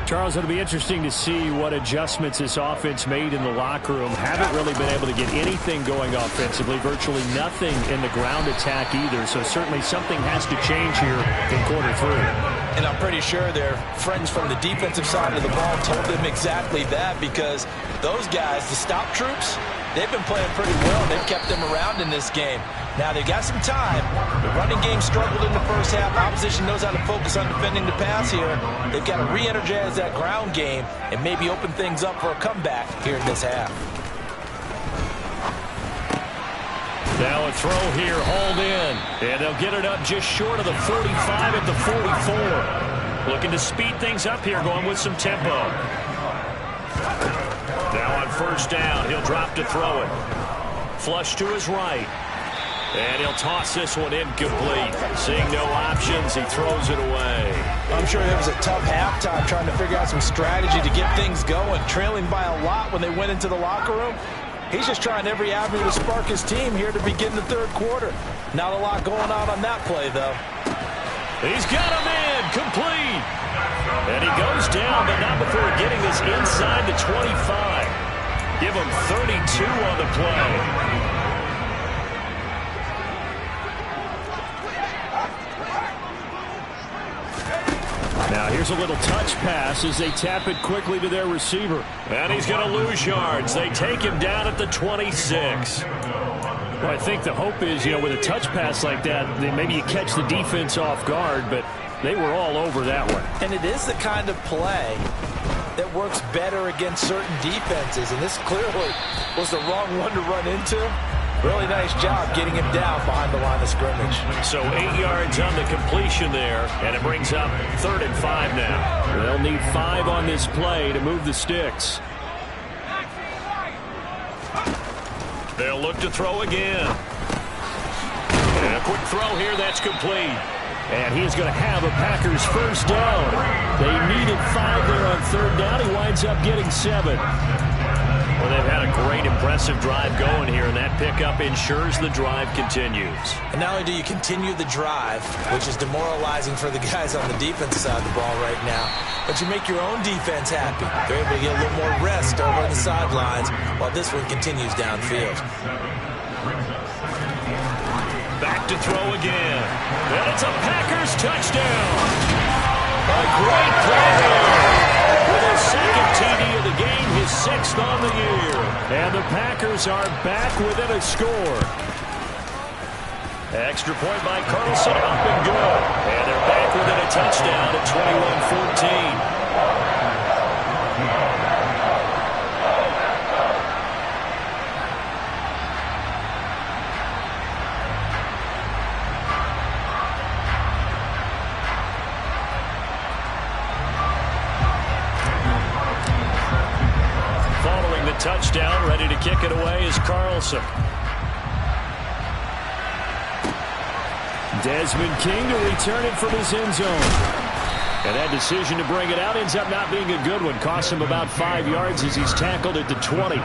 Charles, it'll be interesting to see what adjustments this offense made in the locker room. Haven't really been able to get anything going offensively, virtually nothing in the ground attack either. So certainly something has to change here in quarter 3. And I'm pretty sure their friends from the defensive side of the ball told them exactly that, because those guys, the stop troops, they've been playing pretty well. They've kept them around in this game. Now, they've got some time. The running game struggled in the first half. Opposition knows how to focus on defending the pass here. They've got to re-energize that ground game and maybe open things up for a comeback here in this half. Now a throw here, hauled in. And they'll get it up just short of the 45 at the 44. Looking to speed things up here, going with some tempo. Now on 1st down, he'll drop to throw it. Flush to his right. And he'll toss this one incomplete. Seeing no options, he throws it away. I'm sure it was a tough halftime trying to figure out some strategy to get things going. Trailing by a lot when they went into the locker room. He's just trying every avenue to spark his team here to begin the third quarter. Not a lot going on that play, though. He's got him in, complete. And he goes down, but not before getting this inside the 25. Give him 32 on the play. Now here's a little touch pass as they tap it quickly to their receiver. And he's going to lose yards. They take him down at the 26. Well, I think the hope is, with a touch pass like that, maybe you catch the defense off guard, but they were all over that one. And it is the kind of play that works better against certain defenses, and this clearly was the wrong one to run into. Really nice job getting him down behind the line of scrimmage. So 8 yards on the completion there, and it brings up 3rd and 5 now. They'll need 5 on this play to move the sticks. They'll look to throw again. And a quick throw here, that's complete. And he's going to have a Packers first down. They needed 5 there on 3rd down. He winds up getting 7. Well, they've had a great, impressive drive going here, and that pickup ensures the drive continues. And not only do you continue the drive, which is demoralizing for the guys on the defensive side of the ball right now, but you make your own defense happy. They're able to get a little more rest over on the sidelines while this one continues downfield. Back to throw again. And it's a Packers touchdown. A great play with his 2nd TD of the game, his 6th on the year. And the Packers are back within a score. Extra point by Carlson, up and good. And they're back within a touchdown at 21-14. Touchdown, ready to kick it away is Carlson. Desmond King to return it from his end zone. And that decision to bring it out ends up not being a good one. Cost him about 5 yards as he's tackled at the 20.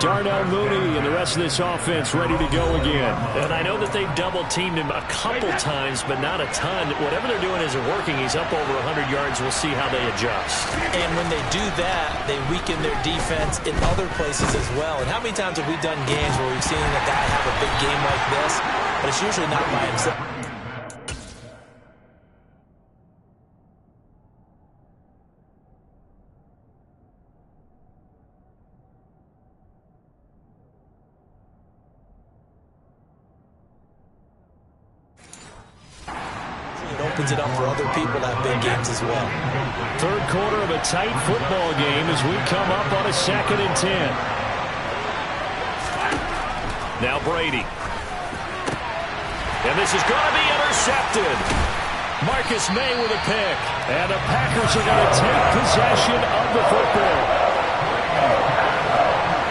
Darnell Mooney and the rest of this offense ready to go again. And I know that they've double-teamed him a couple times, but not a ton. Whatever they're doing isn't working. He's up over 100 yards. We'll see how they adjust. And when they do that, they weaken their defense in other places as well. And how many times have we done games where we've seen a guy have a big game like this, but it's usually not by himself. Opens it up for other people to have big games as well. Third quarter of a tight football game as we come up on a 2nd and 10. Now Brady. And this is going to be intercepted. Marcus May with a pick. And the Packers are going to take possession of the football.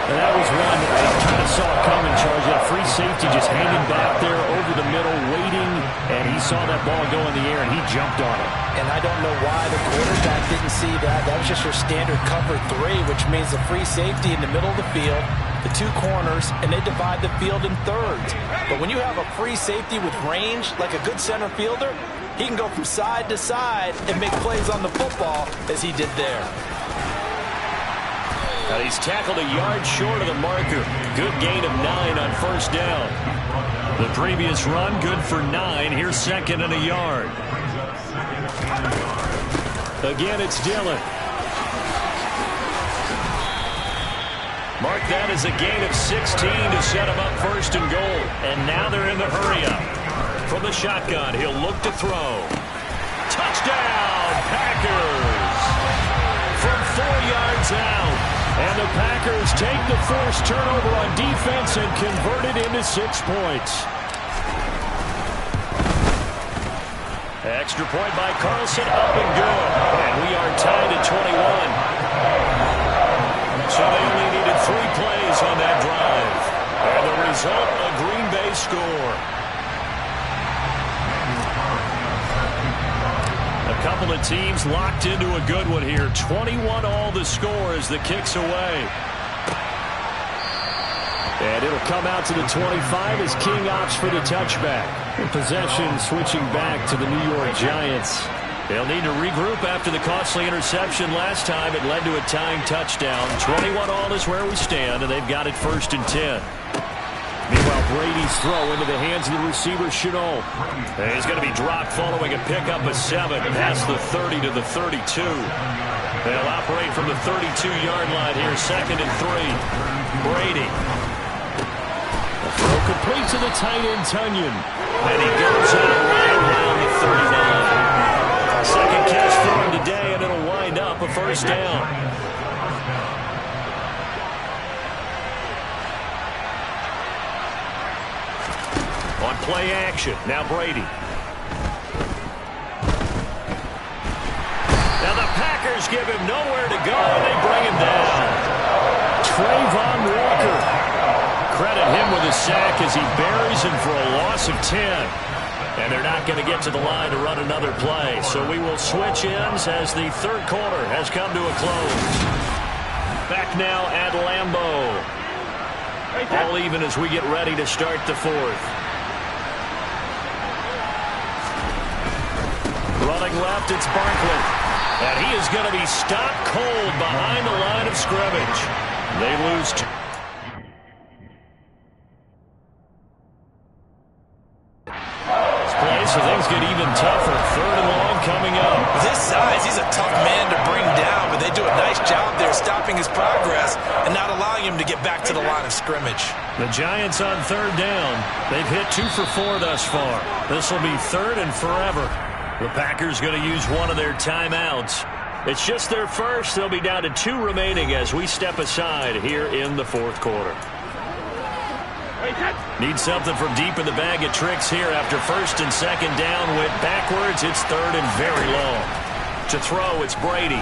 And that was one that I kind of saw coming, Charles. A free safety just hanging back there over the middle, waiting, and he saw that ball go in the air, and he jumped on it. And I don't know why the quarterback didn't see that. That was just your standard cover 3, which means the free safety in the middle of the field, the 2 corners, and they divide the field in thirds. But when you have a free safety with range, like a good center fielder, he can go from side to side and make plays on the football as he did there. Now he's tackled a yard short of the marker. Good gain of 9 on 1st down. The previous run, good for 9. Here's 2nd and a yard. Again, it's Dillon. Mark that as a gain of 16 to set him up 1st and goal. And now they're in the hurry-up. From the shotgun, he'll look to throw. Touchdown, Packers! From 4 yards out. And the Packers take the forced turnover on defense and convert it into 6 points. Extra point by Carlson, up and good. And we are tied at 21. So they only needed 3 plays on that drive. And the result, a Green Bay score. backed into a good one here. 21 all the score as the kick's away. And it'll come out to the 25 as King opts for the touchback. Possession switching back to the New York Giants. They'll need to regroup after the costly interception last time. It led to a tying touchdown. 21 all is where we stand, and they've got it 1st and 10. Meanwhile, Brady's throw into the hands of the receiver, Chenault. He's going to be dropped following a pickup of 7 past the 30 to the 32. They'll operate from the 32-yard line here, 2nd and 3. Brady. The throw complete to the tight end, Tunyon. And he goes out right around the 39. Second catch for him today, and it'll wind up a 1st down. On play action, now Brady. Now the Packers give him nowhere to go, and they bring him down. Trayvon Walker. Credit him with a sack as he buries him for a loss of 10. And they're not going to get to the line to run another play. So we will switch ends as the 3rd quarter has come to a close. Back now at Lambeau. All even as we get ready to start the 4th. Running left, it's Barkley. And he is going to be stopped cold behind the line of scrimmage. They lose 2. So things get even tougher. 3rd and long coming up. With his size, he's a tough man to bring down, but they do a nice job there stopping his progress and not allowing him to get back to the line of scrimmage. The Giants on 3rd down. They've hit 2 for 4 thus far. This will be 3rd and forever. The Packers going to use one of their timeouts. It's just their first. They'll be down to 2 remaining as we step aside here in the 4th quarter. Need something from deep in the bag of tricks here after 1st and 2nd down. Went backwards. It's 3rd and very long. To throw, it's Brady.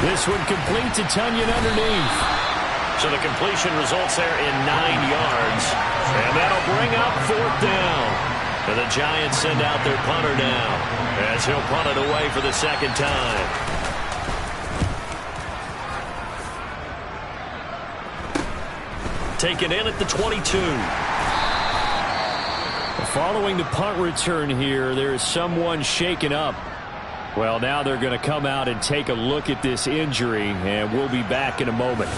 This one complete to Tunyon underneath. So the completion results there in 9 yards. And that'll bring up 4th down. And the Giants send out their punter now as he'll punt it away for the 2nd time. Taken in at the 22. Following the punt return here, there is someone shaken up. Well, now they're going to come out and take a look at this injury, and we'll be back in a moment.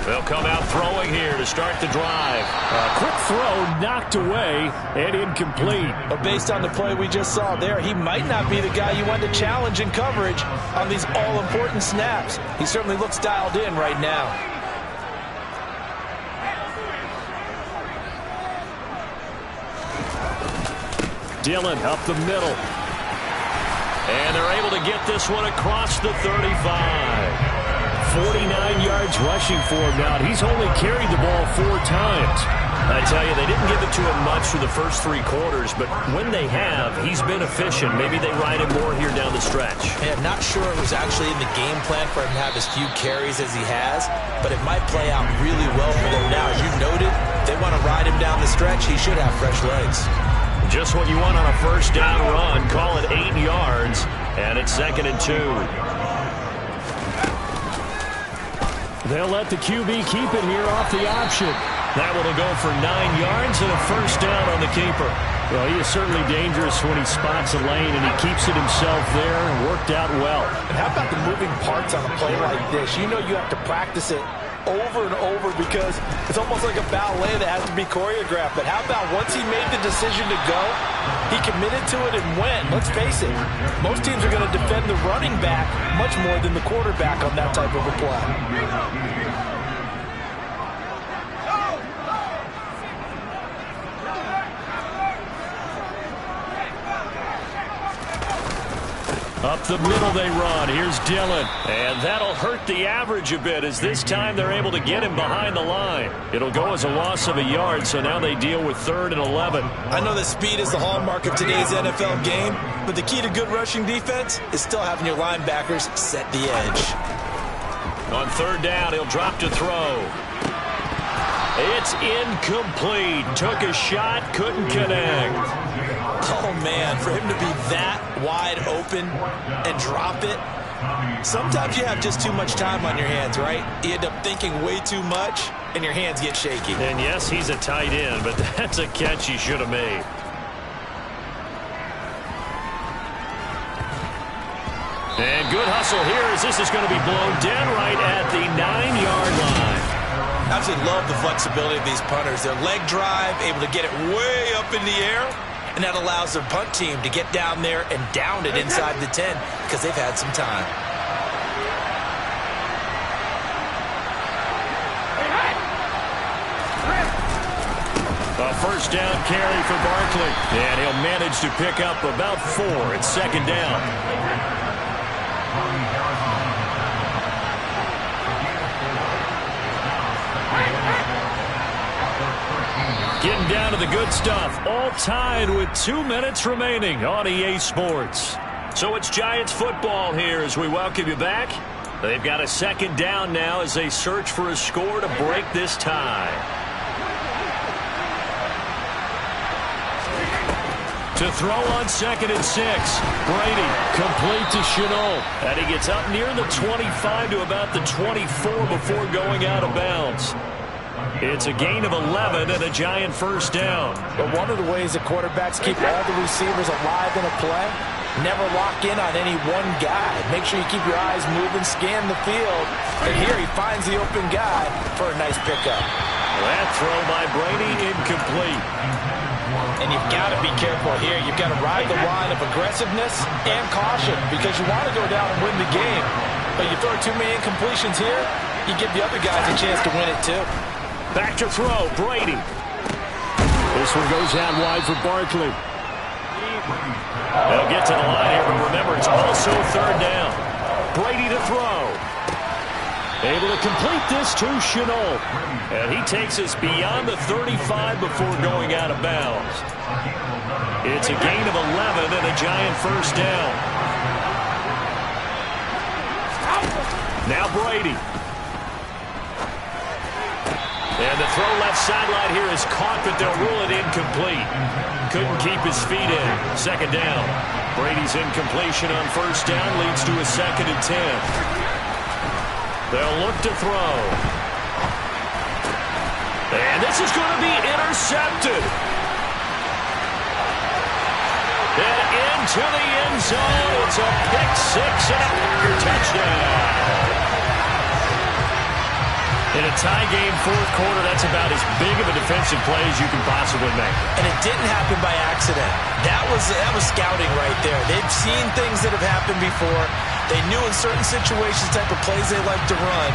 They'll come out throwing here to start the drive. A quick throw knocked away and incomplete. But based on the play we just saw there, he might not be the guy you want to challenge in coverage on these all-important snaps. He certainly looks dialed in right now. Dillon up the middle. And they're able to get this one across the 35. 49 yards rushing for him now. He's only carried the ball 4 times. I tell you, they didn't give it to him much for the first 3 quarters, but when they have, he's been efficient. Maybe they ride him more here down the stretch. Yeah, not sure it was actually in the game plan for him to have as few carries as he has, but it might play out really well for them now. As you noted, they want to ride him down the stretch. He should have fresh legs. Just what you want on a 1st down run. Call it 8 yards, and it's 2nd and 2. They'll let the QB keep it here off the option. That one will go for 9 yards and a 1st down on the keeper. Well, he is certainly dangerous when he spots a lane, and he keeps it himself there. Worked out well. And how about the moving parts on a play like this? You know you have to practice it over and over because it's almost like a ballet that has to be choreographed. But how about once he made the decision to go, he committed to it and went. Let's face it, most teams are going to defend the running back much more than the quarterback on that type of a play. Up the middle they run. Here's Dillon. And that'll hurt the average a bit as this time they're able to get him behind the line. It'll go as a loss of a yard, so now they deal with 3rd and 11. I know that speed is the hallmark of today's NFL game, but the key to good rushing defense is still having your linebackers set the edge. On 3rd down, he'll drop to throw. It's incomplete. Took a shot, couldn't connect. Oh, man, for him to be that wide open and drop it, sometimes you have just too much time on your hands, right? You end up thinking way too much, and your hands get shaky. And yes, he's a tight end, but that's a catch he should have made. And good hustle here as this is going to be blown dead right at the 9-yard line. I absolutely love the flexibility of these punters. Their leg drive, able to get it way up in the air, and that allows their punt team to get down there and down it inside the 10 because they've had some time. A first down carry for Barkley. And he'll manage to pick up about 4. It's 2nd down. Getting down to the good stuff. All tied with 2 minutes remaining on EA Sports. So it's Giants football here as we welcome you back. They've got a 2nd down now as they search for a score to break this tie. To throw on 2nd and 6. Brady complete to Shenault. And he gets up near the 25 to about the 24 before going out of bounds. It's a gain of 11 and a Giant first down. But one of the ways the quarterbacks keep all the receivers alive in a play, never lock in on any one guy. Make sure you keep your eyes moving, scan the field. And here he finds the open guy for a nice pickup. That throw by Brady incomplete. And you've got to be careful here. You've got to ride the line of aggressiveness and caution because you want to go down and win the game. But you throw too many incompletions here, you give the other guys a chance to win it too. Back to throw, Brady. This one goes out wide for Barkley. They'll get to the line here, but remember, it's also 3rd down. Brady to throw. Able to complete this to Shenault. And he takes us beyond the 35 before going out of bounds. It's a gain of 11 and a Giant first down. Now Brady. And the throw left sideline here is caught, but they'll rule it incomplete. Couldn't keep his feet in. 2nd down. Brady's incompletion on 1st down leads to a 2nd and 10. They'll look to throw. And this is going to be intercepted. And into the end zone. It's a pick 6 and a Packer touchdown. In a tie game, 4th quarter, that's about as big of a defensive play as you can possibly make. And it didn't happen by accident. That was scouting right there. They've seen things that have happened before. They knew in certain situations type of plays they like to run,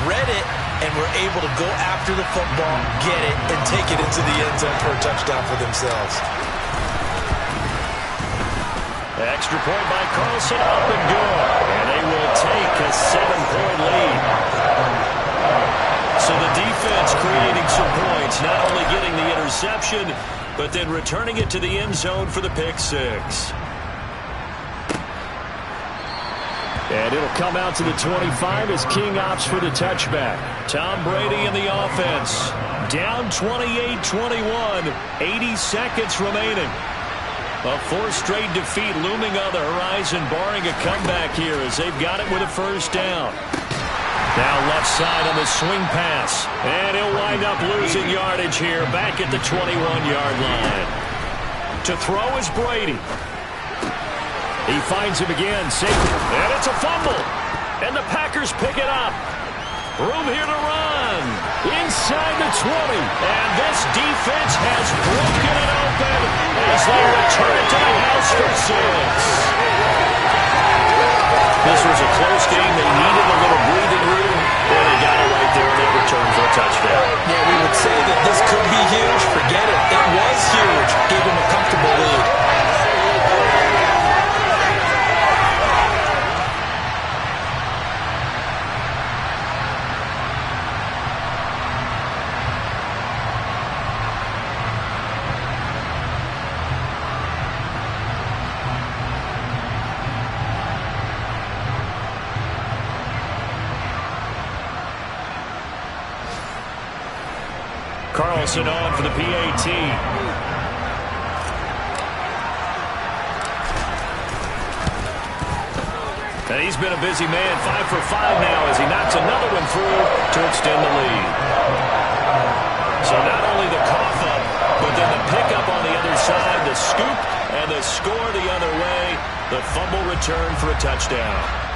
read it, and were able to go after the football, get it, and take it into the end zone for a touchdown for themselves. Extra point by Carlson, up and good. And they will take a 7-point lead. So the defense creating some points, not only getting the interception, but then returning it to the end zone for the pick 6. And it'll come out to the 25 as King opts for the touchback. Tom Brady in the offense. Down 28-21, 80 seconds remaining. A 4th straight defeat looming on the horizon, barring a comeback here as they've got it with a first down. Now left side on the swing pass. And he'll wind up losing yardage here back at the 21-yard line. To throw is Brady. He finds him again. And it's a fumble. And the Packers pick it up. Room here to run. Inside the 20. And this defense has broken it open as they return it to the house for 6. This was a close game. They needed a little breathing room. And they got it right there. They returned for a touchdown. Yeah, we would say that this could be huge. Forget it. It was huge. Gave them a comfortable lead. Carlson on for the PAT. And he's been a busy man, 5 for 5 now as he knocks another one through to extend the lead. So not only the cough up, but then the pickup on the other side, the scoop, and the score the other way. The fumble return for a touchdown.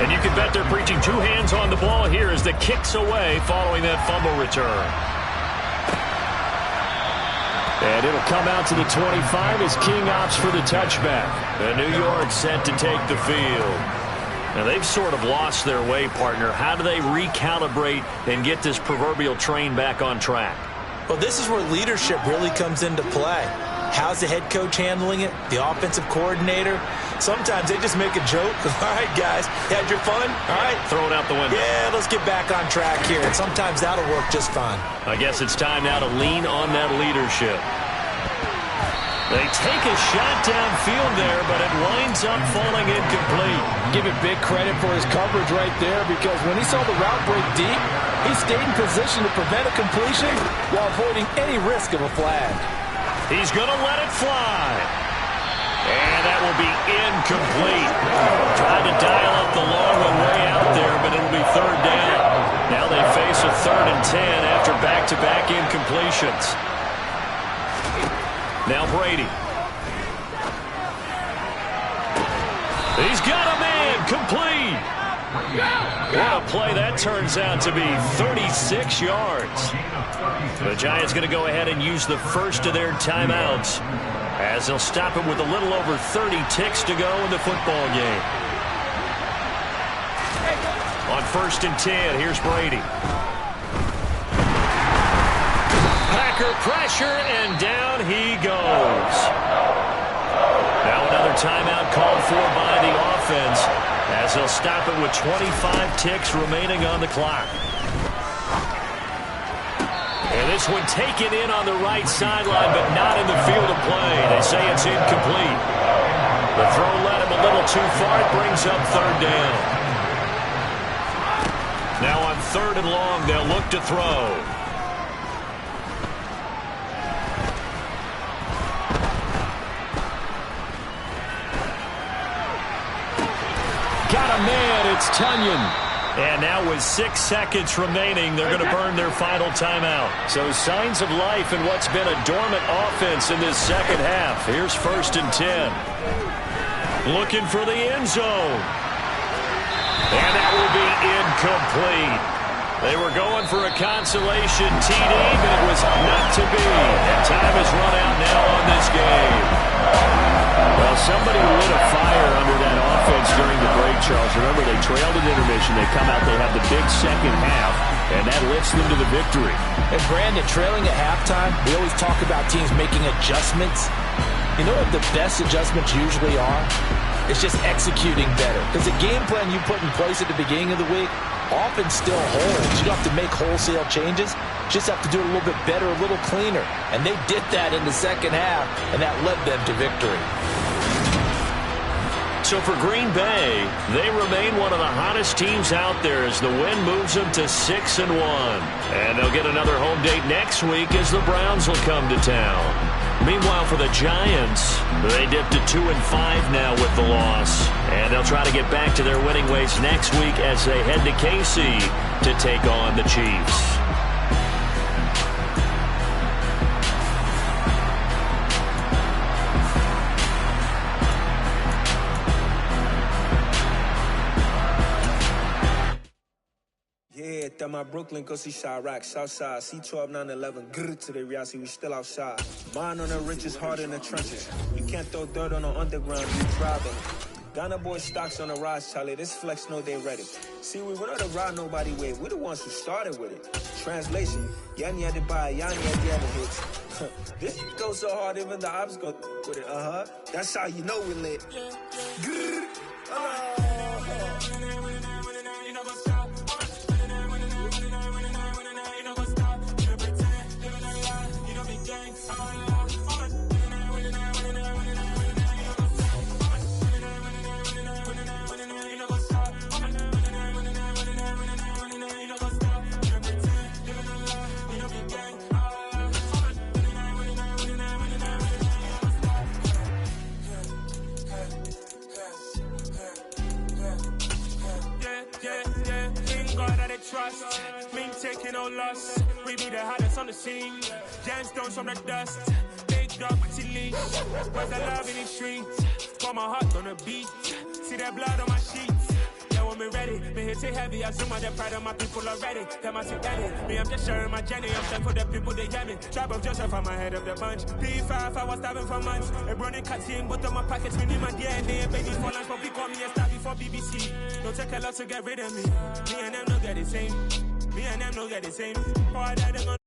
And you can bet they're preaching two hands on the ball here as the kick's away following that fumble return. And it'll come out to the 25 as King opts for the touchback. And New York set to take the field. Now they've sort of lost their way, partner. How do they recalibrate and get this proverbial train back on track? Well, this is where leadership really comes into play. How's the head coach handling it? The offensive coordinator? Sometimes they just make a joke. All right, guys, had your fun? All right. Throw it out the window. Yeah, let's get back on track here. And sometimes that'll work just fine. I guess it's time now to lean on that leadership. They take a shot downfield there, but it winds up falling incomplete. Give it big credit for his coverage right there, because when he saw the route break deep, he stayed in position to prevent a completion while avoiding any risk of a flag. He's going to let it fly. And that will be incomplete. Tried to dial up the long one way out there, but it'll be third down. Now they face a 3rd and 10 after back-to-back incompletions. Now Brady. He's got a man complete. What a play that turns out to be, 36 yards. The Giants going to go ahead and use the first of their timeouts as they'll stop it with a little over 30 ticks to go in the football game. On 1st and 10, here's Brady. Packer pressure, and down he goes. Now another timeout called for by the offense as they'll stop it with 25 ticks remaining on the clock. And this one taken in on the right sideline, but not in the field of play. They say it's incomplete. The throw led him a little too far. It brings up 3rd down. Now on 3rd and long, they'll look to throw. Got a man, it's Tunyon. And now with 6 seconds remaining, they're going to burn their final timeout. So signs of life in what's been a dormant offense in this second half. Here's 1st and 10. Looking for the end zone. And that will be incomplete. They were going for a consolation TD, but it was not to be. And time has run out now on this game. Well, somebody lit a fire under that offense during the break, Charles. Remember, they trailed at intermission. They come out, they have the big second half, and that lifts them to the victory. And Brandon, trailing at halftime, we always talk about teams making adjustments. You know what the best adjustments usually are? It's just executing better. Because the game plan you put in place at the beginning of the week often still holds. You don't have to make wholesale changes. You just have to do it a little bit better, a little cleaner. And they did that in the second half, and that led them to victory. So for Green Bay, they remain one of the hottest teams out there as the win moves them to 6-1. And they'll get another home date next week as the Browns will come to town. Meanwhile, for the Giants, they dipped to 2-5 now with the loss. And they'll try to get back to their winning ways next week as they head to KC to take on the Chiefs. At my Brooklyn, go see Chirac, Southside, C12, 911, grrr to the reality, we still outside. Mine on the richest, heart in the trenches. You can't throw dirt on the underground, you driving. Ghana boy stocks on the rise, Charlie, this flex know they ready. See, we were not the ride nobody with, we the ones who started with it. Translation, Yanni had to buy, Yanni had the other hits. This goes so hard, even the ops go with it, That's how you know we lit. Grrr, Me taking no loss. We be the hottest on the scene. Gemstones from the dust. Big dog, pretty leash. Where's the love in the streets? Got my heart on the beat. See that blood on my sheets. Yeah, when me ready, me hit it heavy. I zoom on the pride of my people already. Them I see edit. Me, I'm just sharing my journey. I'm thankful for the people they get me. Tribe of Joseph, I'm ahead of the bunch. P5, I was starving for months. A running cutscene, but on my pockets, we need my DNA. Baby for lunch, but we call me a star before BBC. Don't take a lot to get rid of me. Me and them don't get the same. Me and them don't get the same. Oh, I died,